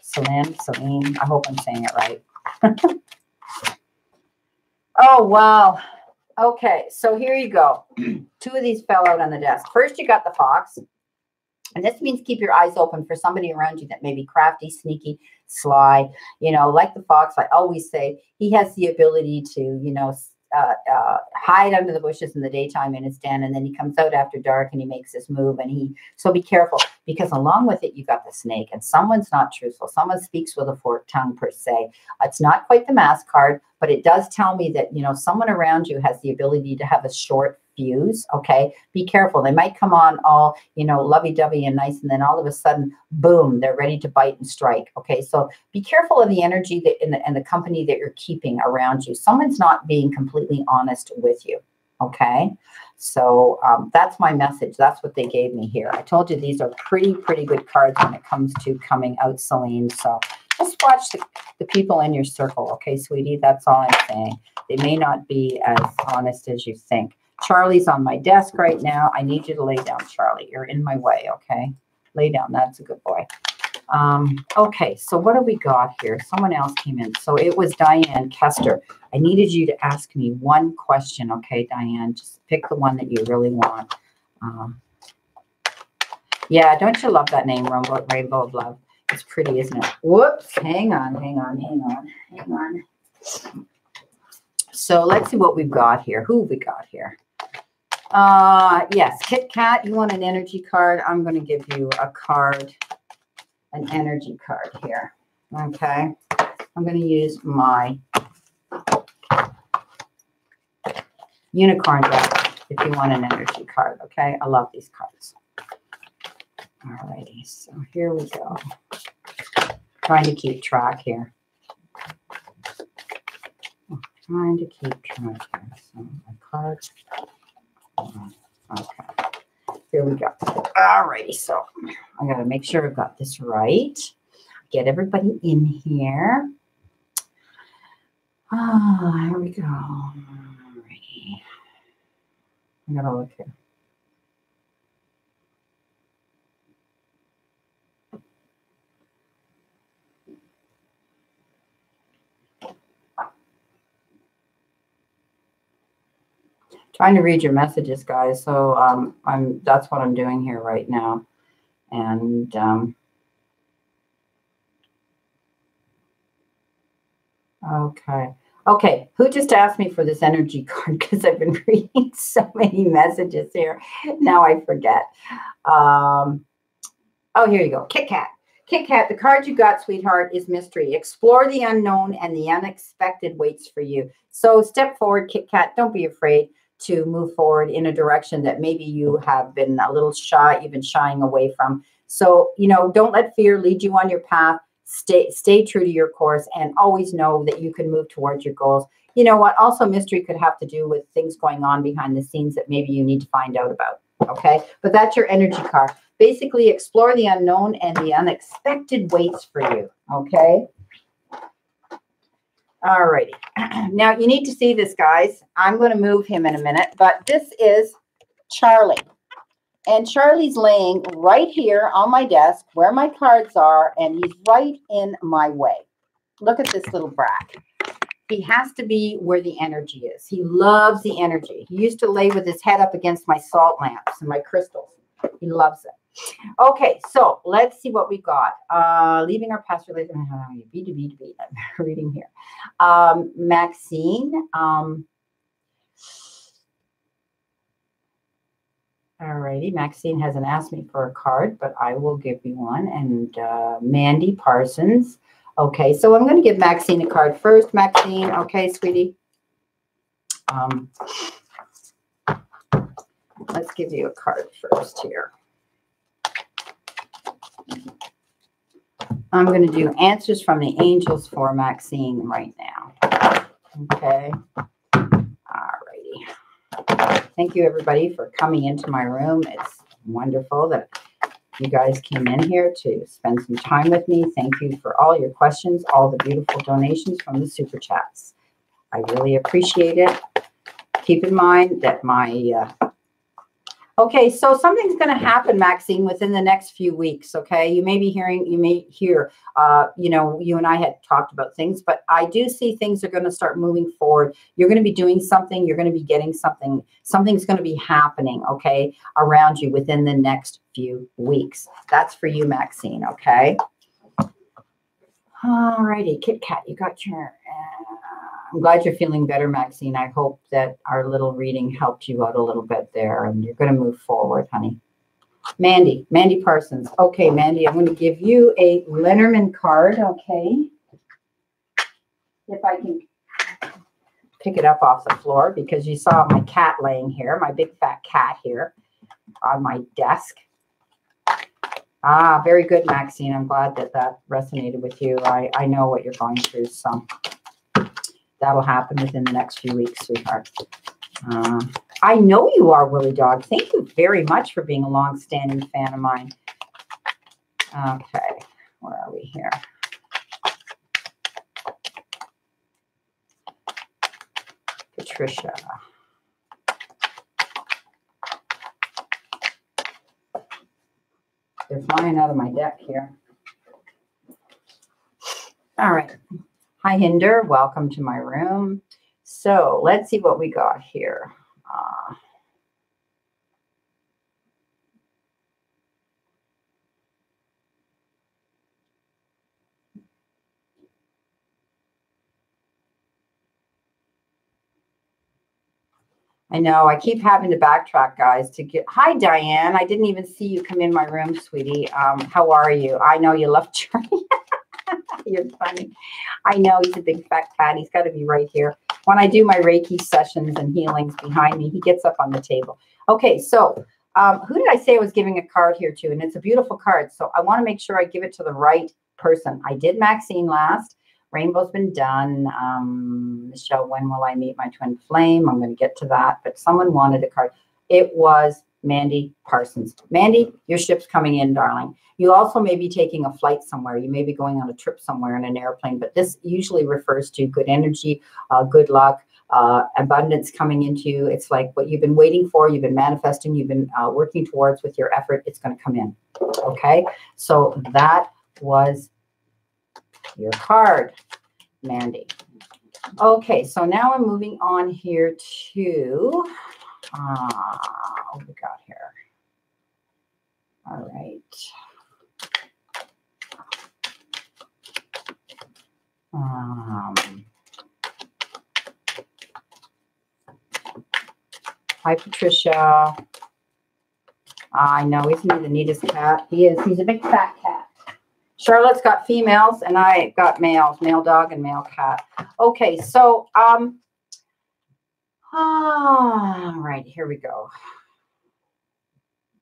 Celine. I hope I'm saying it right. Oh, wow. Okay, so here you go. Two of these fell out on the desk. First, you got the fox. And this means keep your eyes open for somebody around you that may be crafty, sneaky, sly. You know, like the fox, I always say, he has the ability to, you know, hide under the bushes in the daytime in his den, and then he comes out after dark and he makes his move. And so be careful, because along with it you got the snake, and someone's not truthful. Someone speaks with a forked tongue per se. It's not quite the mask card, but it does tell me that, you know, someone around you has the ability to have a short fuse. Okay, be careful. They might come on all, you know, lovey-dovey and nice, and then all of a sudden, boom, they're ready to bite and strike. Okay, so be careful of the energy that and the company that you're keeping around you. Someone's not being completely honest with you. Okay, so that's my message. That's what they gave me here. I told you these are pretty good cards when it comes to coming out, Celine. So just watch the people in your circle. Okay, sweetie, that's all I'm saying. They may not be as honest as you think. Charlie's on my desk right now. I need you to lay down, Charlie. You're in my way, okay? Lay down. That's a good boy. Okay, so what do we got here? Someone else came in. So it was Diane Kester. I needed you to ask me one question, okay, Diane? Just pick the one that you really want. Yeah, don't you love that name, Rainbow of Love? It's pretty, isn't it? Whoops. Hang on. So let's see what we've got here. Who have we got here? Yes, Kit Kat, you want an energy card? I'm going to give you a card, an energy card here. Okay. I'm going to use my unicorn deck if you want an energy card. Okay. I love these cards. Alrighty. So here we go. Trying to keep track here. Trying to keep track here. So my cards. Okay, here we go. Alrighty, so I gotta make sure I've got this right. Get everybody in here. Here we go. Alrighty. I gotta look here. Trying to read your messages, guys. So that's what I'm doing here right now. And okay. Who just asked me for this energy card? Because I've been reading so many messages here. Now I forget. Oh, here you go. Kit Kat. Kit Kat, the card you got, sweetheart, is mystery. Explore the unknown, and the unexpected waits for you. So step forward, Kit Kat. Don't be afraid to move forward in a direction that maybe you have been a little shy, you've been shying away from. So, you know, don't let fear lead you on your path. Stay true to your course, and always know that you can move towards your goals. You know what? Also, mystery could have to do with things going on behind the scenes that maybe you need to find out about. Okay. But that's your energy card. Basically, explore the unknown, and the unexpected waits for you. Okay. All righty. Now, you need to see this, guys. I'm going to move him in a minute, but this is Charlie. And Charlie's laying right here on my desk where my cards are, and he's right in my way. Look at this little brat. He has to be where the energy is. He loves the energy. He used to lay with his head up against my salt lamps and my crystals. He loves it. Okay, so let's see what we got. Leaving our past relationship. I'm reading here. Maxine. Alrighty, Maxine hasn't asked me for a card, but I will give you one. And Mandy Parsons. Okay, so I'm going to give Maxine a card first. Maxine, okay, sweetie. Let's give you a card first here. I'm going to do answers from the angels for Maxine right now. Okay. Alrighty. Thank you, everybody, for coming into my room. It's wonderful that you guys came in here to spend some time with me. Thank you for all your questions, all the beautiful donations from the Super Chats. I really appreciate it. Keep in mind that my... Okay, so something's going to happen, Maxine, within the next few weeks, okay? You may hear, you know, you and I had talked about things, but I do see things are going to start moving forward. You're going to be doing something. You're going to be getting something. Something's going to be happening, okay, around you within the next few weeks. That's for you, Maxine, okay? All righty, Kit Kat, you got your... I'm glad you're feeling better, Maxine. I hope that our little reading helped you out a little bit there, and you're going to move forward, honey. Mandy Parsons. Okay, Mandy, I'm going to give you a Lenormand card, okay? If I can pick it up off the floor, because you saw my cat laying here, my big fat cat here on my desk. Ah, very good, Maxine. I'm glad that that resonated with you. I know what you're going through, so... That'll happen within the next few weeks, sweetheart. I know you are, Willie Dog. Thank you very much for being a long-standing fan of mine. Okay, where are we here? Patricia. They're flying out of my deck here. All right. Hi, Hinder. Welcome to my room. So let's see what we got here. I know. I keep having to backtrack, guys, to get... Hi, Diane. I didn't even see you come in my room, sweetie. How are you? I know you love Charlie. You're funny. I know he's a big fat cat. He's got to be right here. When I do my Reiki sessions and healings behind me, he gets up on the table. Okay, so who did I say I was giving a card here to? And it's a beautiful card. So I want to make sure I give it to the right person. I did Maxine last. Rainbow's been done. Michelle, when will I meet my twin flame? I'm going to get to that. But someone wanted a card. It was Mandy Parsons. Mandy, your ship's coming in, darling. You also may be taking a flight somewhere. You may be going on a trip somewhere in an airplane, but this usually refers to good energy, good luck, abundance coming into you. It's like what you've been waiting for, you've been manifesting, you've been working towards with your effort. It's going to come in. Okay, so that was your card, Mandy. Okay, so now I'm moving on here to what we got here. All right. Hi, Patricia. I know, isn't he the neatest cat? He is. He's a big fat cat. Charlotte's got females, and I got males, male dog and male cat. Okay, so, all right, here we go.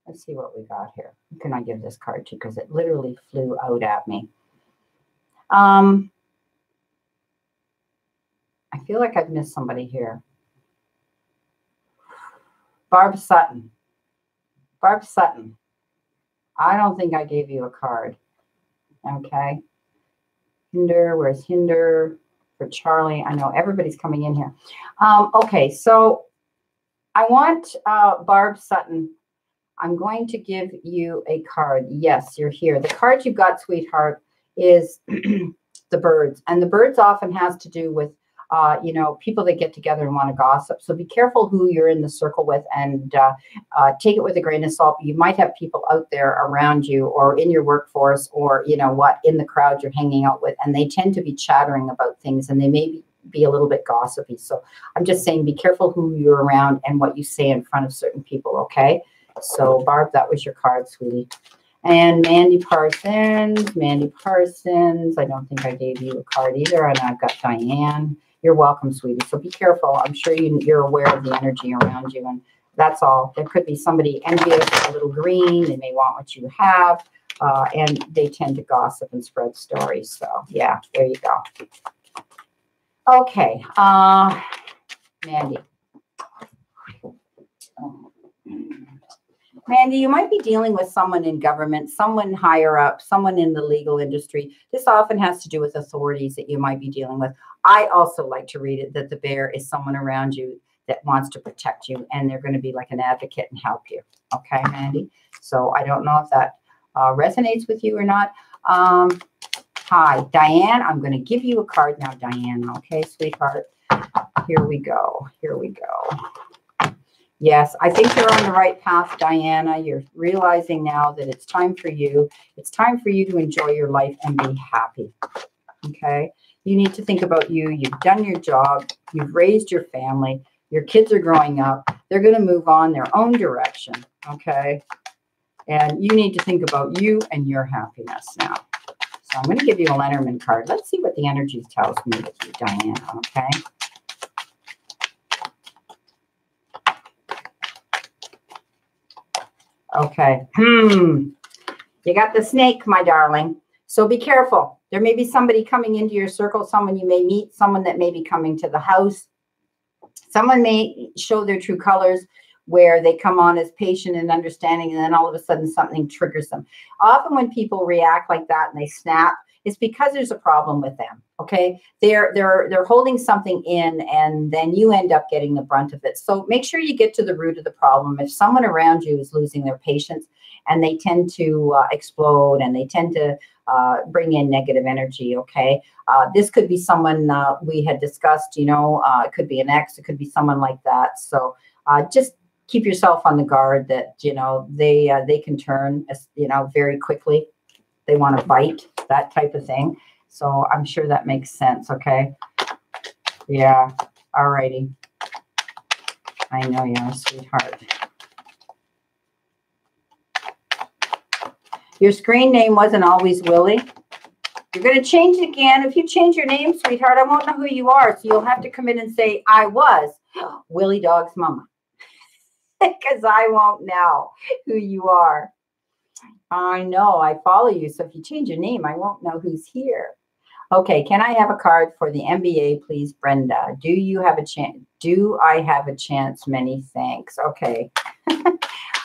Let's see what we got here. Who can I give this card to? Because it literally flew out at me. I feel like I've missed somebody here. Barb Sutton. Barb Sutton. I don't think I gave you a card. Okay. Hinder, where's Hinder? For Charlie. I know everybody's coming in here. Okay, so I want Barb Sutton. I'm going to give you a card. Yes, you're here. The card you got, sweetheart, is the birds. And the birds often has to do with you know, people that get together and want to gossip. So be careful who you're in the circle with, and take it with a grain of salt. You might have people out there around you or in your workforce, or, you know what, in the crowd you're hanging out with, and they tend to be chattering about things, and they may be a little bit gossipy. So I'm just saying, be careful who you're around and what you say in front of certain people, okay? So Barb, that was your card, sweetie. And Mandy Parsons, I don't think I gave you a card either. And I've got Diane. You're welcome, sweetie. So be careful. I'm sure you're aware of the energy around you, and that's all. There could be somebody envious, a little green. They may want what you have. And they tend to gossip and spread stories. So yeah, there you go. Okay, Mandy. Mandy, you might be dealing with someone in government, someone higher up, someone in the legal industry. This often has to do with authorities that you might be dealing with. I also like to read it that the bear is someone around you that wants to protect you, and they're going to be like an advocate and help you. Okay, Mandy? So I don't know if that resonates with you or not. Hi, Diane. I'm going to give you a card now, Diane. Okay, sweetheart. Here we go. Here we go. Yes, I think you're on the right path, Diana. You're realizing now that it's time for you. It's time for you to enjoy your life and be happy. Okay? You need to think about you. You've done your job. You've raised your family. Your kids are growing up. They're going to move on their own direction. Okay? And you need to think about you and your happiness now. So I'm going to give you a Lenormand card. Let's see what the energies tells me with you, Diana. Okay? Okay. You got the snake, my darling. So be careful. There may be somebody coming into your circle, someone you may meet, someone that may be coming to the house. Someone may show their true colors where they come on as patient and understanding, and then all of a sudden something triggers them. Often when people react like that and they snap, it's because there's a problem with them. Okay, they're holding something in, and then you end up getting the brunt of it. So make sure you get to the root of the problem. If someone around you is losing their patience, and they tend to explode, and they tend to bring in negative energy. Okay, this could be someone we had discussed. You know, it could be an ex. It could be someone like that. So just keep yourself on the guard that, you know, they can turn, you know, very quickly. They want to bite, that type of thing. So I'm sure that makes sense. Okay. Yeah. All righty. I know you're a sweetheart. Your screen name wasn't always Willie. You're going to change it again. If you change your name, sweetheart, I won't know who you are. So you'll have to come in and say, I was Willie Dog's mama. Because I won't know who you are. I know, I follow you. So if you change your name, I won't know who's here. Okay, can I have a card for the MBA, please, Brenda? Do you have a chance? Do I have a chance? Many thanks. Okay.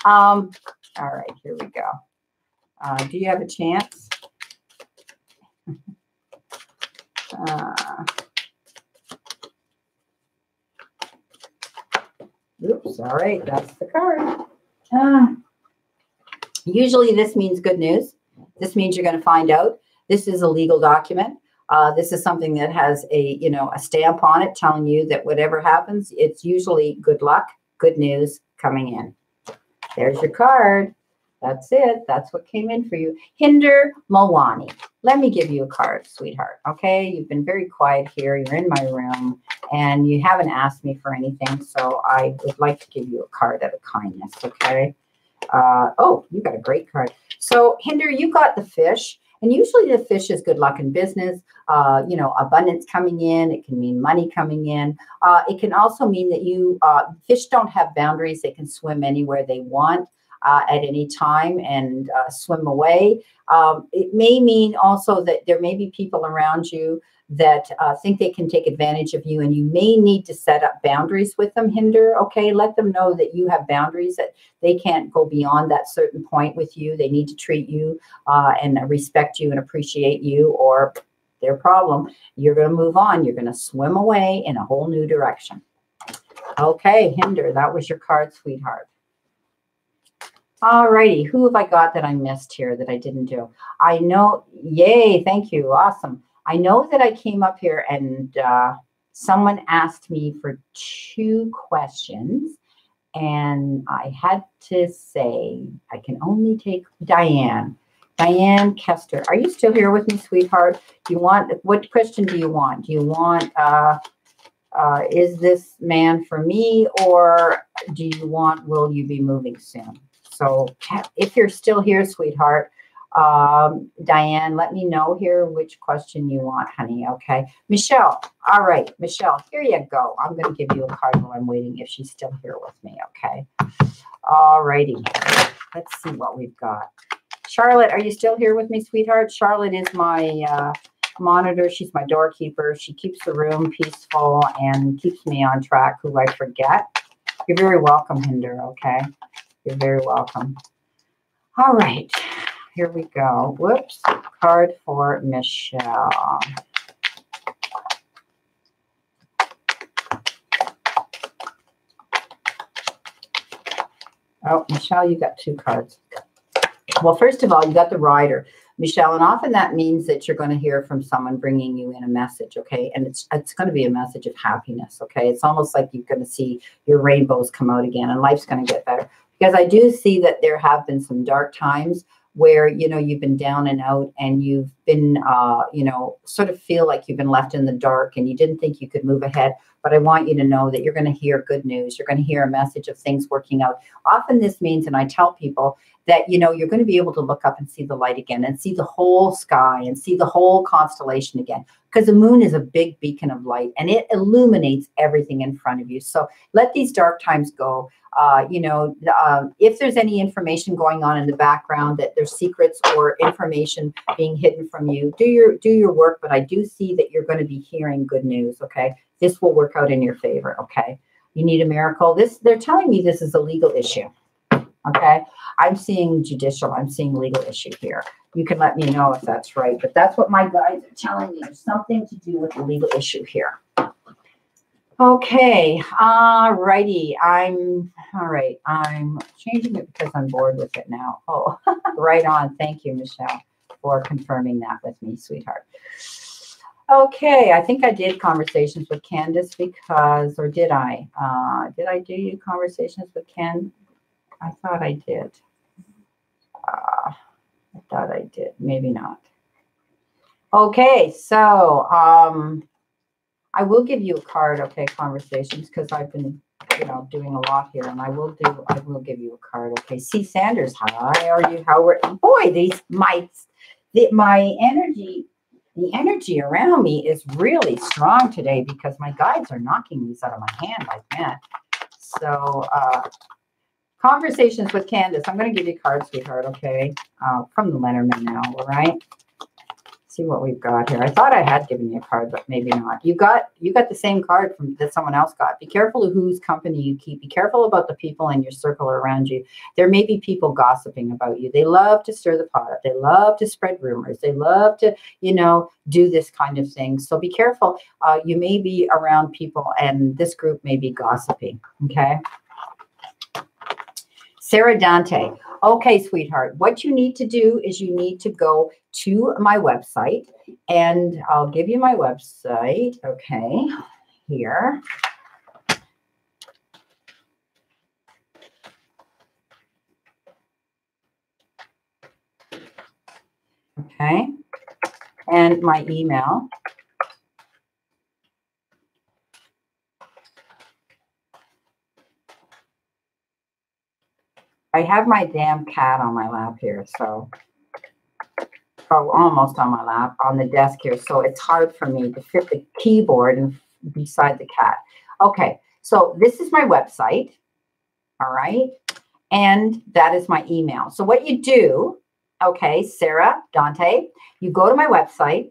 All right, here we go. Do you have a chance? Oops, all right, that's the card. Usually this means good news. This means you're going to find out. This is a legal document. This is something that has a, you know, a stamp on it telling you that whatever happens, it's usually good luck, good news coming in. There's your card. That's it. That's what came in for you. Hinder Mulwani. Let me give you a card, sweetheart. Okay. You've been very quiet here. You're in my room and you haven't asked me for anything. So I would like to give you a card out of kindness. Okay. Oh, you got a great card. So Hinder, you got the fish. And usually the fish is good luck in business, you know, abundance coming in. It can mean money coming in. It can also mean that you, fish don't have boundaries. They can swim anywhere they want at any time and swim away. It may mean also that there may be people around you that think they can take advantage of you, and you may need to set up boundaries with them, Hinder. Okay, let them know that you have boundaries, that they can't go beyond that certain point with you. They need to treat you and respect you and appreciate you, or their problem. You're going to move on. You're going to swim away in a whole new direction. Okay, Hinder, that was your card, sweetheart. All righty, who have I got that I missed here that I didn't do? I know, yay, thank you, awesome. I know that I came up here and someone asked me for 2 questions, and I had to say I can only take Diane. Diane Kester. Are you still here with me, sweetheart? Do you want, what question do you want? Do you want, is this man for me, or do you want, will you be moving soon? So if you're still here, sweetheart, Diane, let me know here which question you want, honey. Okay. Michelle. All right. Michelle, here you go. I'm going to give you a card while I'm waiting if she's still here with me. Okay. All righty. Let's see what we've got. Charlotte, are you still here with me, sweetheart? Charlotte is my monitor. She's my doorkeeper. She keeps the room peaceful and keeps me on track, who I forget. You're very welcome, Hinder, okay? You're very welcome. All right, here we go. Whoops, card for Michelle. Oh, Michelle, you got 2 cards. Well, first of all, you got the rider, Michelle, and often that means that you're going to hear from someone bringing you in a message, okay? And it's going to be a message of happiness, okay? It's almost like you're going to see your rainbows come out again, and life's going to get better. Because I do see that there have been some dark times where, you know, you've been down and out, and you've been, you know, sort of feel like you've been left in the dark and you didn't think you could move ahead. But I want you to know that you're going to hear good news. You're going to hear a message of things working out. Often this means, and I tell people that, you know, you're going to be able to look up and see the light again and see the whole sky and see the whole constellation again, because the moon is a big beacon of light and it illuminates everything in front of you. So let these dark times go. You know, if there's any information going on in the background, that there's secrets or information being hidden from you, do your work. But I do see that you're going to be hearing good news. Okay. This will work out in your favor. Okay. You need a miracle. They're telling me this is a legal issue. Okay. I'm seeing judicial. I'm seeing legal issue here. You can let me know if that's right, but that's what my guides are telling me. There's something to do with the legal issue here. Okay, righty. I'm changing it because I'm bored with it now. Oh, right on. Thank you, Michelle, for confirming that with me, sweetheart. Okay, I think I did conversations with Candace because, or did I? Did I do conversations with Ken? I thought I did. I thought I did. Maybe not. Okay, so I will give you a card, okay, conversations, because I've been, you know, doing a lot here, and I will give you a card, okay. C. Sanders, hi, are you? How are, boy, my energy, the energy around me is really strong today because my guides are knocking these out of my hand like that. So, conversations with Candace. I'm going to give you cards, sweetheart, okay, from the Lenormand now, all right? See what we've got here. I thought I had given you a card, but maybe not. You got the same card that someone else got. Be careful of whose company you keep. Be careful about the people in your circle around you. There may be people gossiping about you. They love to stir the pot up. They love to spread rumors. They love to, you know, do this kind of thing. So be careful. You may be around people, and this group may be gossiping. Okay. Sarah Dante. Okay, sweetheart, what you need to do is you need to go to my website, and I'll give you my website. Okay, here. Okay, and my email. I have my damn cat on my lap here, so almost on my lap, on the desk here. So it's hard for me to fit the keyboard and beside the cat. Okay, so this is my website, all right? And that is my email. So what you do, okay, Sarah Dante, you go to my website,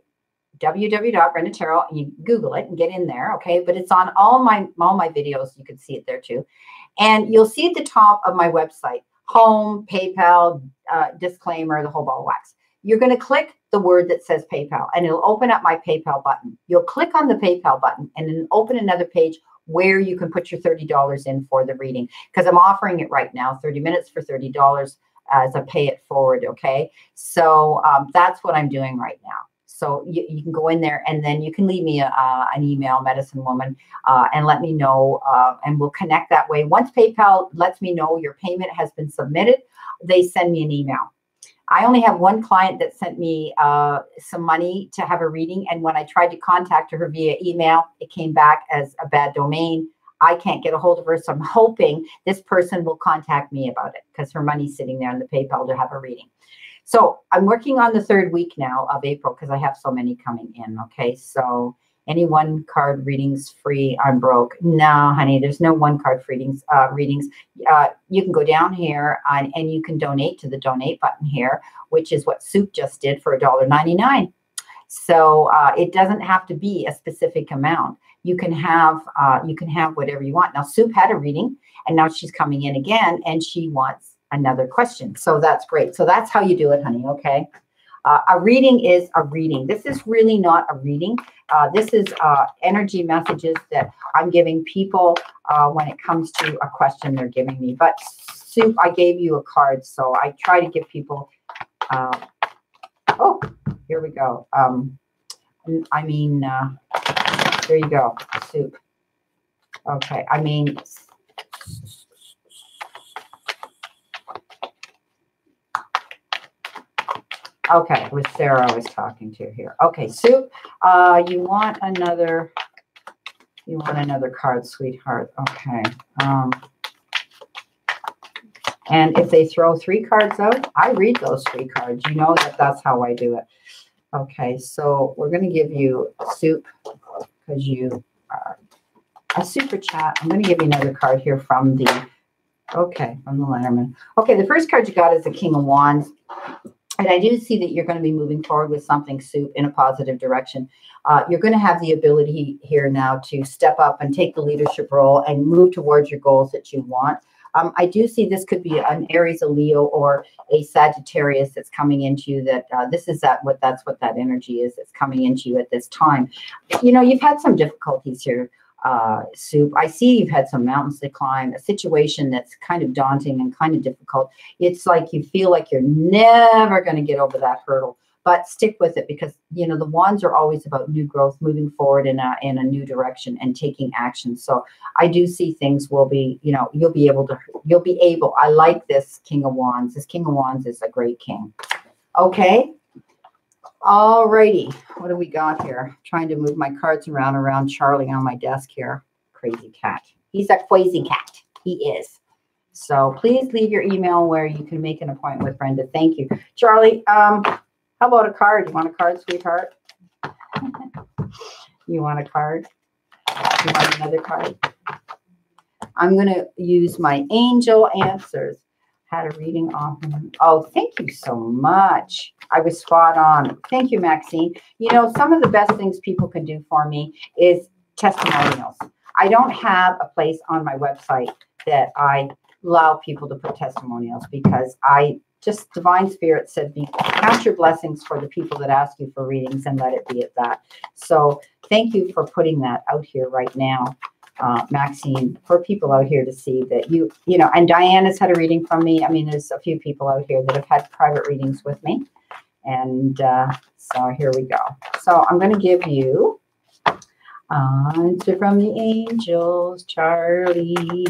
www.BrendaTarot, and you Google it and get in there, okay? But it's on all my videos. You can see it there too. And you'll see at the top of my website, home, PayPal, disclaimer, the whole ball of wax. You're going to click the word that says PayPal, and it'll open up my PayPal button. You'll click on the PayPal button, and it'll open another page where you can put your $30 in for the reading, because I'm offering it right now, 30 minutes for $30 as a pay it forward, okay? So that's what I'm doing right now. So you can go in there, and then you can leave me an email, Medicine Woman, and let me know, and we'll connect that way. Once PayPal lets me know your payment has been submitted, they send me an email. I only have one client that sent me some money to have a reading, and when I tried to contact her via email, it came back as a bad domain. I can't get a hold of her, so I'm hoping this person will contact me about it because her money's sitting there in the PayPal to have a reading. So I'm working on the 3rd week now of April because I have so many coming in. Okay, so Any one card readings free? I'm broke. No, honey, there's no one card readings. You can go down here and you can donate to the donate button here, which is what Soup just did for $1.99. So it doesn't have to be a specific amount. You can have whatever you want. Now, Soup had a reading, and now she's coming in again, and she wants another question. So that's great. So that's how you do it, honey. Okay. A reading is a reading. This is really not a reading. This is energy messages that I'm giving people when it comes to a question they're giving me. But Soup, I gave you a card, so I try to give people. Oh, here we go. There you go, Soup. Okay, okay, it was Sarah I was talking to here. Okay, Soup, you want another card, sweetheart. Okay. And if they throw 3 cards out, I read those 3 cards. You know that's how I do it. Okay, so we're going to give you Soup because you are a super chat. I'm going to give you another card here from the Letterman. Okay, the first card you got is the King of Wands. And I do see that you're going to be moving forward with something, Soup, in a positive direction. You're going to have the ability here now to step up and take the leadership role and move towards your goals that you want. I do see this could be an Aries, a Leo, or a Sagittarius that's coming into you. That's what that energy is that's coming into you at this time. You know, you've had some difficulties here, Soup. I see you've had some mountains to climb, a situation that's kind of daunting and kind of difficult. It's like you feel like you're never going to get over that hurdle. But stick with it because, you know, the wands are always about new growth, moving forward in a new direction and taking action. So I do see things will be, you know, you'll be able. I like this King of Wands. This King of Wands is a great king. Okay. All righty. What do we got here? Trying to move my cards around Charlie on my desk here. Crazy cat. He's a crazy cat. He is. So please leave your email where you can make an appointment with Brenda. Thank you. Charlie, how about a card? You want a card, sweetheart? You want a card? You want another card? I'm going to use my angel answers. Had a reading off. Oh, thank you so much. I was spot on. Thank you, Maxine. You know, some of the best things people can do for me is testimonials. I don't have a place on my website that I allow people to put testimonials because Divine Spirit said, count your blessings for the people that ask you for readings and let it be at that. So thank you for putting that out here right now, Maxine, for people out here to see that you know, and Diana's had a reading from me. I mean, there's a few people out here that have had private readings with me. And so here we go. So I'm going to give you answer from the angels, Charlie.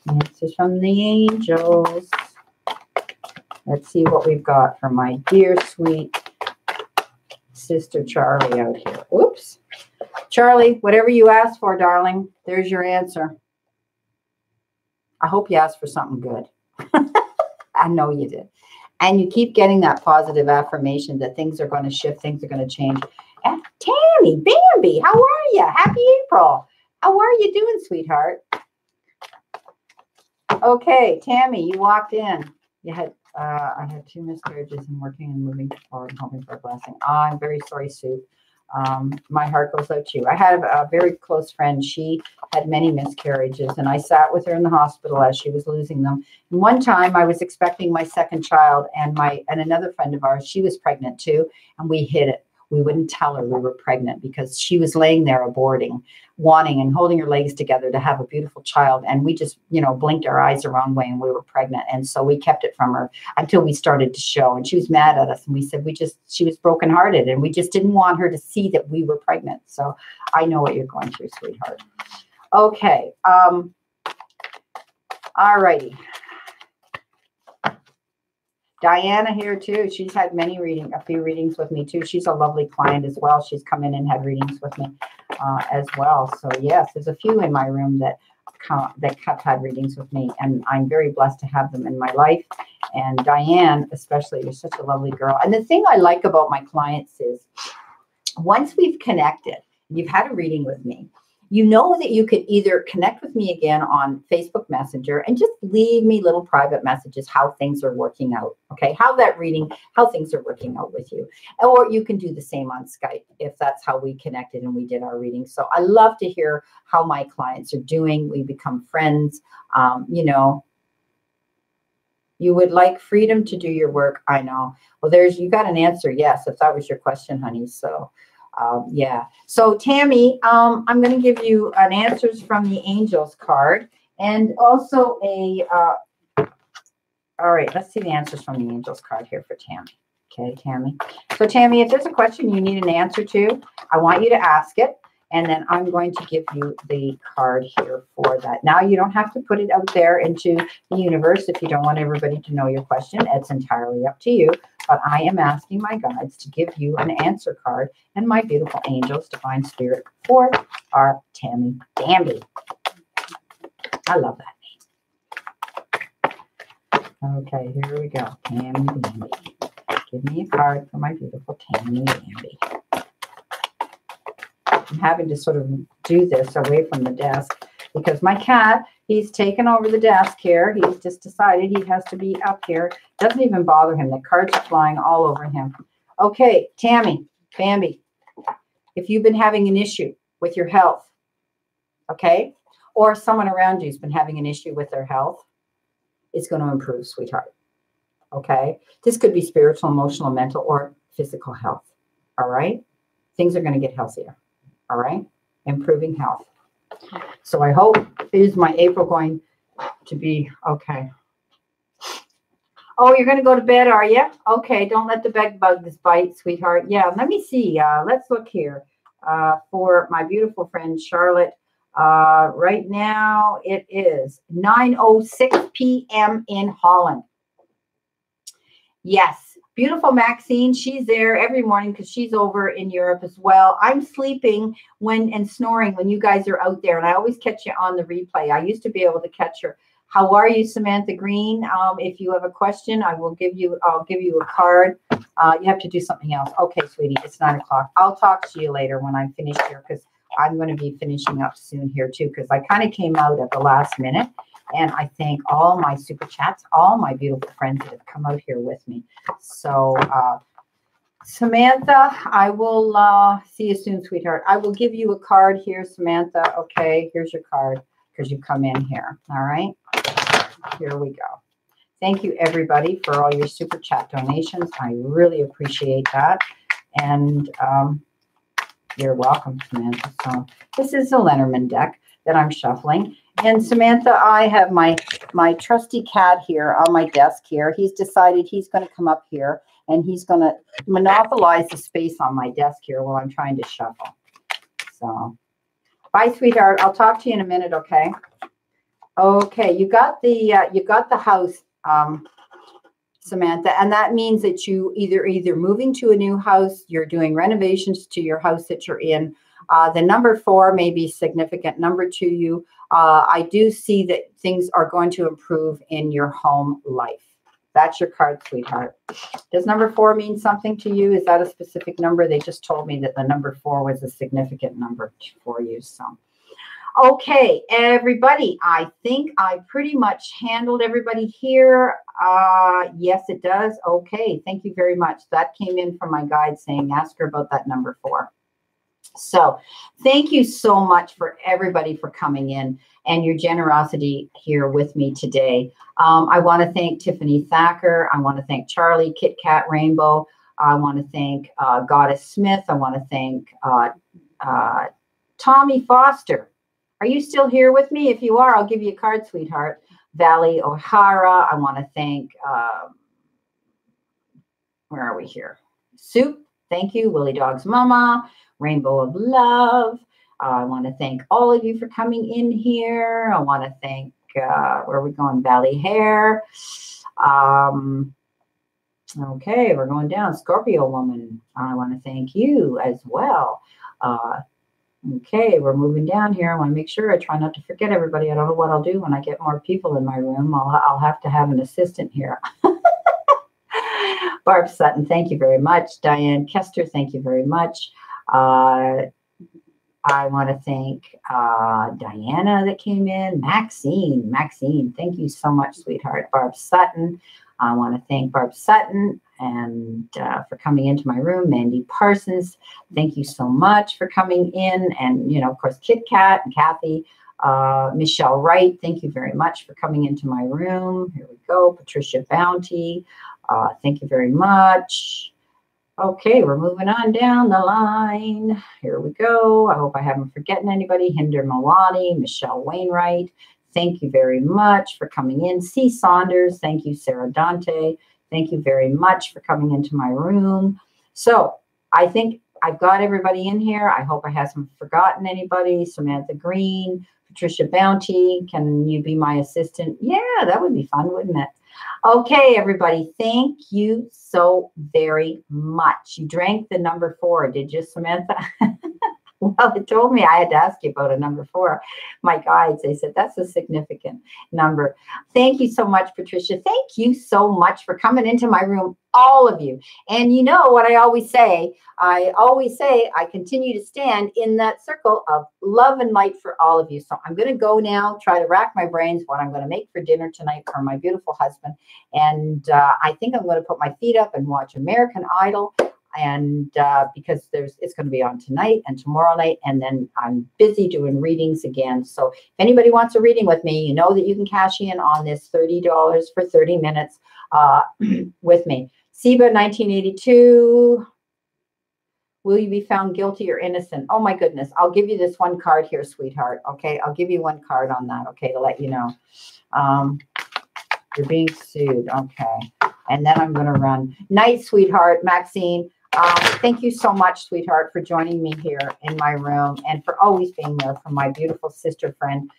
Answers from the angels. Let's see what we've got for my dear, sweet sister Charlie out here. Oops. Charlie, whatever you asked for, darling, there's your answer. I hope you asked for something good. I know you did. And you keep getting that positive affirmation that things are going to shift, things are going to change. And Tammy, Bambi, how are you? Happy April. How are you doing, sweetheart? Okay, Tammy, you walked in. You had I had 2 miscarriages and working and moving forward and hoping for a blessing. I'm very sorry, Sue. My heart goes out to you. I had a very close friend. She had many miscarriages, and I sat with her in the hospital as she was losing them. And one time I was expecting my 2nd child, and another friend of ours, she was pregnant too, and we hid it. We wouldn't tell her we were pregnant because she was laying there aborting, wanting and holding her legs together to have a beautiful child. And we just, you know, blinked our eyes the wrong way and we were pregnant. And so we kept it from her until we started to show. And she was mad at us. And we said, she was brokenhearted and we just didn't want her to see that we were pregnant. So I know what you're going through, sweetheart. Okay. All righty. Diana here too. She's had a few readings with me too. She's a lovely client as well. She's come in and had readings with me as well. So yes, there's a few in my room that have had readings with me, and I'm very blessed to have them in my life. And Diane, especially, you're such a lovely girl. And the thing I like about my clients is once we've connected, you've had a reading with me, you know that you could either connect with me again on Facebook Messenger and just leave me little private messages, how things are working out, okay? How things are working out with you. Or you can do the same on Skype if that's how we connected and we did our reading. So I love to hear how my clients are doing. We become friends. You know, you would like freedom to do your work. I know. Well, you got an answer. Yes, if that was your question, honey. So yeah. So Tammy, I'm going to give you an answers from the angels card and also all right, let's see the answers from the angels card here for Tammy. Okay, Tammy. So Tammy, if there's a question you need an answer to, I want you to ask it. And then I'm going to give you the card here for that. Now, you don't have to put it out there into the universe if you don't want everybody to know your question. It's entirely up to you. But I am asking my guides to give you an answer card and my beautiful angels, divine spirit, for our Tammy Bambi. I love that name. Okay, here we go. Tammy Bambi. Give me a card for my beautiful Tammy Bambi. I'm having to sort of do this away from the desk because my cat, he's taken over the desk here. He's just decided he has to be up here. Doesn't even bother him. The cards are flying all over him. Okay, Tammy, Bambi, if you've been having an issue with your health, okay, or someone around you's been having an issue with their health, it's going to improve, sweetheart. Okay, this could be spiritual, emotional, mental, or physical health. All right, things are going to get healthier. All right, improving health. So I hope, is my April going to be okay? Oh, you're going to go to bed, are you? Okay, don't let the bed bugs bite, sweetheart. Yeah, let me see. Let's look here for my beautiful friend Charlotte. Right now it is 9:06 p.m. in Holland. Yes, beautiful Maxine. She's there every morning because she's over in Europe as well. I'm sleeping and snoring when you guys are out there, and I always catch you on the replay. I used to be able to catch her. How are you, Samantha Green? If you have a question, I'll give you a card. You have to do something else. Okay, sweetie, it's 9 o'clock. I'll talk to you later when I'm finished here because I'm going to be finishing up soon here too because I kind of came out at the last minute. And I thank all my super chats, all my beautiful friends that have come out here with me. So, Samantha, I will see you soon, sweetheart. I will give you a card here, Samantha. Okay, here's your card because you come in here. All right, here we go. Thank you, everybody, for all your super chat donations. I really appreciate that. And you're welcome, Samantha. So this is the Lenormand deck that I'm shuffling. And Samantha, I have my trusty cat here on my desk here. He's decided he's going to come up here and he's going to monopolize the space on my desk here while I'm trying to shuffle. So, bye, sweetheart. I'll talk to you in a minute, okay? Okay, you got the house, Samantha, and that means that you either moving to a new house, you're doing renovations to your house that you're in. The number 4 may be significant number to you. I do see that things are going to improve in your home life. That's your card, sweetheart. Does number 4 mean something to you? Is that a specific number? They just told me that the number 4 was a significant number for you. So, okay, everybody, I think I pretty much handled everybody here. Yes, it does. Okay, thank you very much. That came in from my guide saying, ask her about that number 4. So thank you so much for everybody for coming in and your generosity here with me today. I want to thank Tiffany Thacker. I want to thank Charlie, Kit Kat Rainbow. I want to thank Goddess Smith. I want to thank Tommy Foster. Are you still here with me? If you are, I'll give you a card, sweetheart. Valley O'Hara. I want to thank, where are we here? Soup. Thank you. Willie Dog's Mama. Rainbow of Love. I want to thank all of you for coming in here. I want to thank, where are we going? Valley Hair. Okay, we're going down. Scorpio Woman. I want to thank you as well. Okay, we're moving down here. I want to make sure I try not to forget everybody. I don't know what I'll do when I get more people in my room. I'll have to have an assistant here. Barb Sutton, thank you very much. Diane Kester, thank you very much. I want to thank Diana that came in. Maxine, thank you so much, sweetheart. Barb Sutton. I want to thank Barb Sutton and for coming into my room. Mandy Parsons, thank you so much for coming in. And, of course, Kit Kat and Kathy. Michelle Wright, thank you very much for coming into my room. Here we go. Patricia Bounty, thank you very much. Okay, we're moving on down the line. Here we go. I hope I haven't forgotten anybody. Hinder Malani, Michelle Wainwright, thank you very much for coming in. C. Saunders, thank you. Sarah Dante, thank you very much for coming into my room. So I think I've got everybody in here. I hope I haven't forgotten anybody. Samantha Green, Patricia Bounty, can you be my assistant? Yeah, that would be fun, wouldn't it? Okay, everybody, thank you so very much. You drank the number 4, did you, Samantha? Well, it told me I had to ask you about a number 4. My guides, they said, that's a significant number. Thank you so much, Patricia. Thank you so much for coming into my room, all of you. And you know what I always say? I continue to stand in that circle of love and light for all of you. So I'm going to go now, try to rack my brains what I'm going to make for dinner tonight for my beautiful husband. And I think I'm going to put my feet up and watch American Idol. And because it's going to be on tonight and tomorrow night, and then I'm busy doing readings again. So if anybody wants a reading with me, you know that you can cash in on this $30 for 30 minutes with me. Siba 1982. Will you be found guilty or innocent? Oh my goodness. I'll give you this one card here, sweetheart. Okay. I'll give you one card on that. Okay. To let you know. You're being sued. Okay. And then I'm going to run. Night, sweetheart. Maxine. Thank you so much, sweetheart, for joining me here in my room and for always being there for my beautiful sister friend,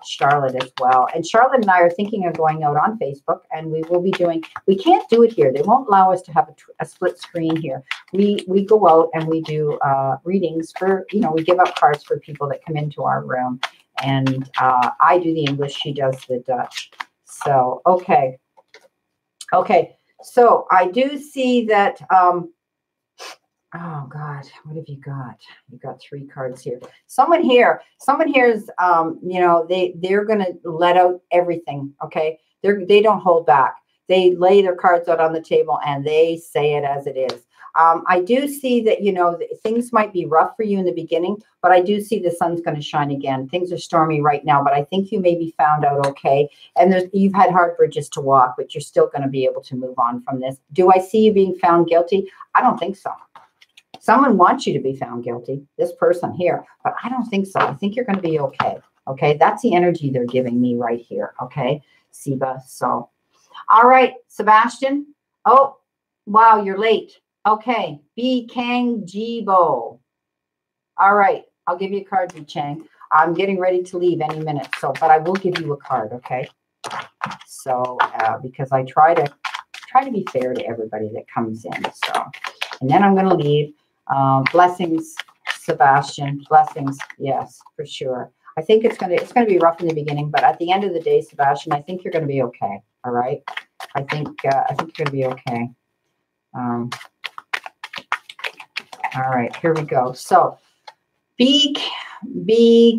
Charlotte, as well. And Charlotte and I are thinking of going out on Facebook, and we will be doing, we can't do it here. They won't allow us to have a split screen here. We go out and we do readings for, we give out cards for people that come into our room. And I do the English, she does the Dutch. So, okay. Okay. So I do see that, oh God, what have you got? You got 3 cards here. Someone here is, they're going to let out everything. Okay. They don't hold back. They lay their cards out on the table and they say it as it is. I do see that, things might be rough for you in the beginning, but I do see the sun's going to shine again. Things are stormy right now, but I think you may be found out okay. And you've had hard bridges to walk, but you're still going to be able to move on from this. Do I see you being found guilty? I don't think so. Someone wants you to be found guilty, this person here, but I don't think so. I think you're going to be okay. Okay. That's the energy they're giving me right here. Okay. Siba. So, all right, Sebastian. Oh, wow. You're late. Okay. B. Kang Jibo. All right. I'll give you a card, B. Chang. I'm getting ready to leave any minute. So, but I will give you a card. Okay. So, because I try to be fair to everybody that comes in. So, and then I'm going to leave. Blessings, Sebastian. Blessings. Yes, for sure. I think it's going to be rough in the beginning, but at the end of the day, Sebastian, I think you're going to be okay. All right. I think you're going to be okay. All right, here we go. So, B.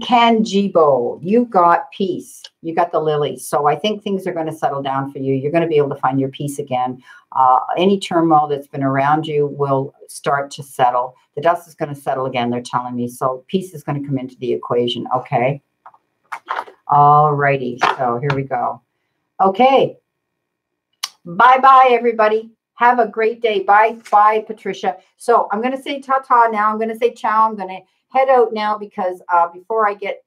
Kanjibo, you got peace. You got the lilies. So I think things are going to settle down for you. You're going to be able to find your peace again. Any turmoil that's been around you will start to settle. The dust is going to settle again, they're telling me. So peace is going to come into the equation. Okay. All righty. So here we go. Okay. Bye-bye, everybody. Have a great day. Bye. Bye, Patricia. So I'm going to say ta-ta now. I'm going to say ciao. I'm going to head out now because before I get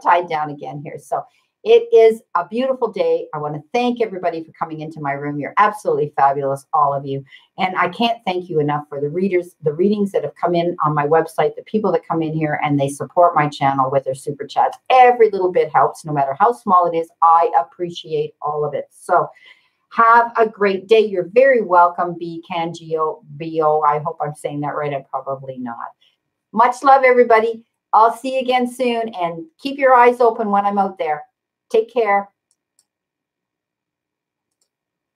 tied down again here. So it is a beautiful day. I want to thank everybody for coming into my room. You're absolutely fabulous, all of you. And I can't thank you enough for the readings that have come in on my website, the people that come in here and they support my channel with their super chats. Every little bit helps, no matter how small it is. I appreciate all of it. So have a great day. You're very welcome, B. Kangio, B.O. I hope I'm saying that right. I'm probably not. Much love, everybody. I'll see you again soon, and keep your eyes open when I'm out there. Take care.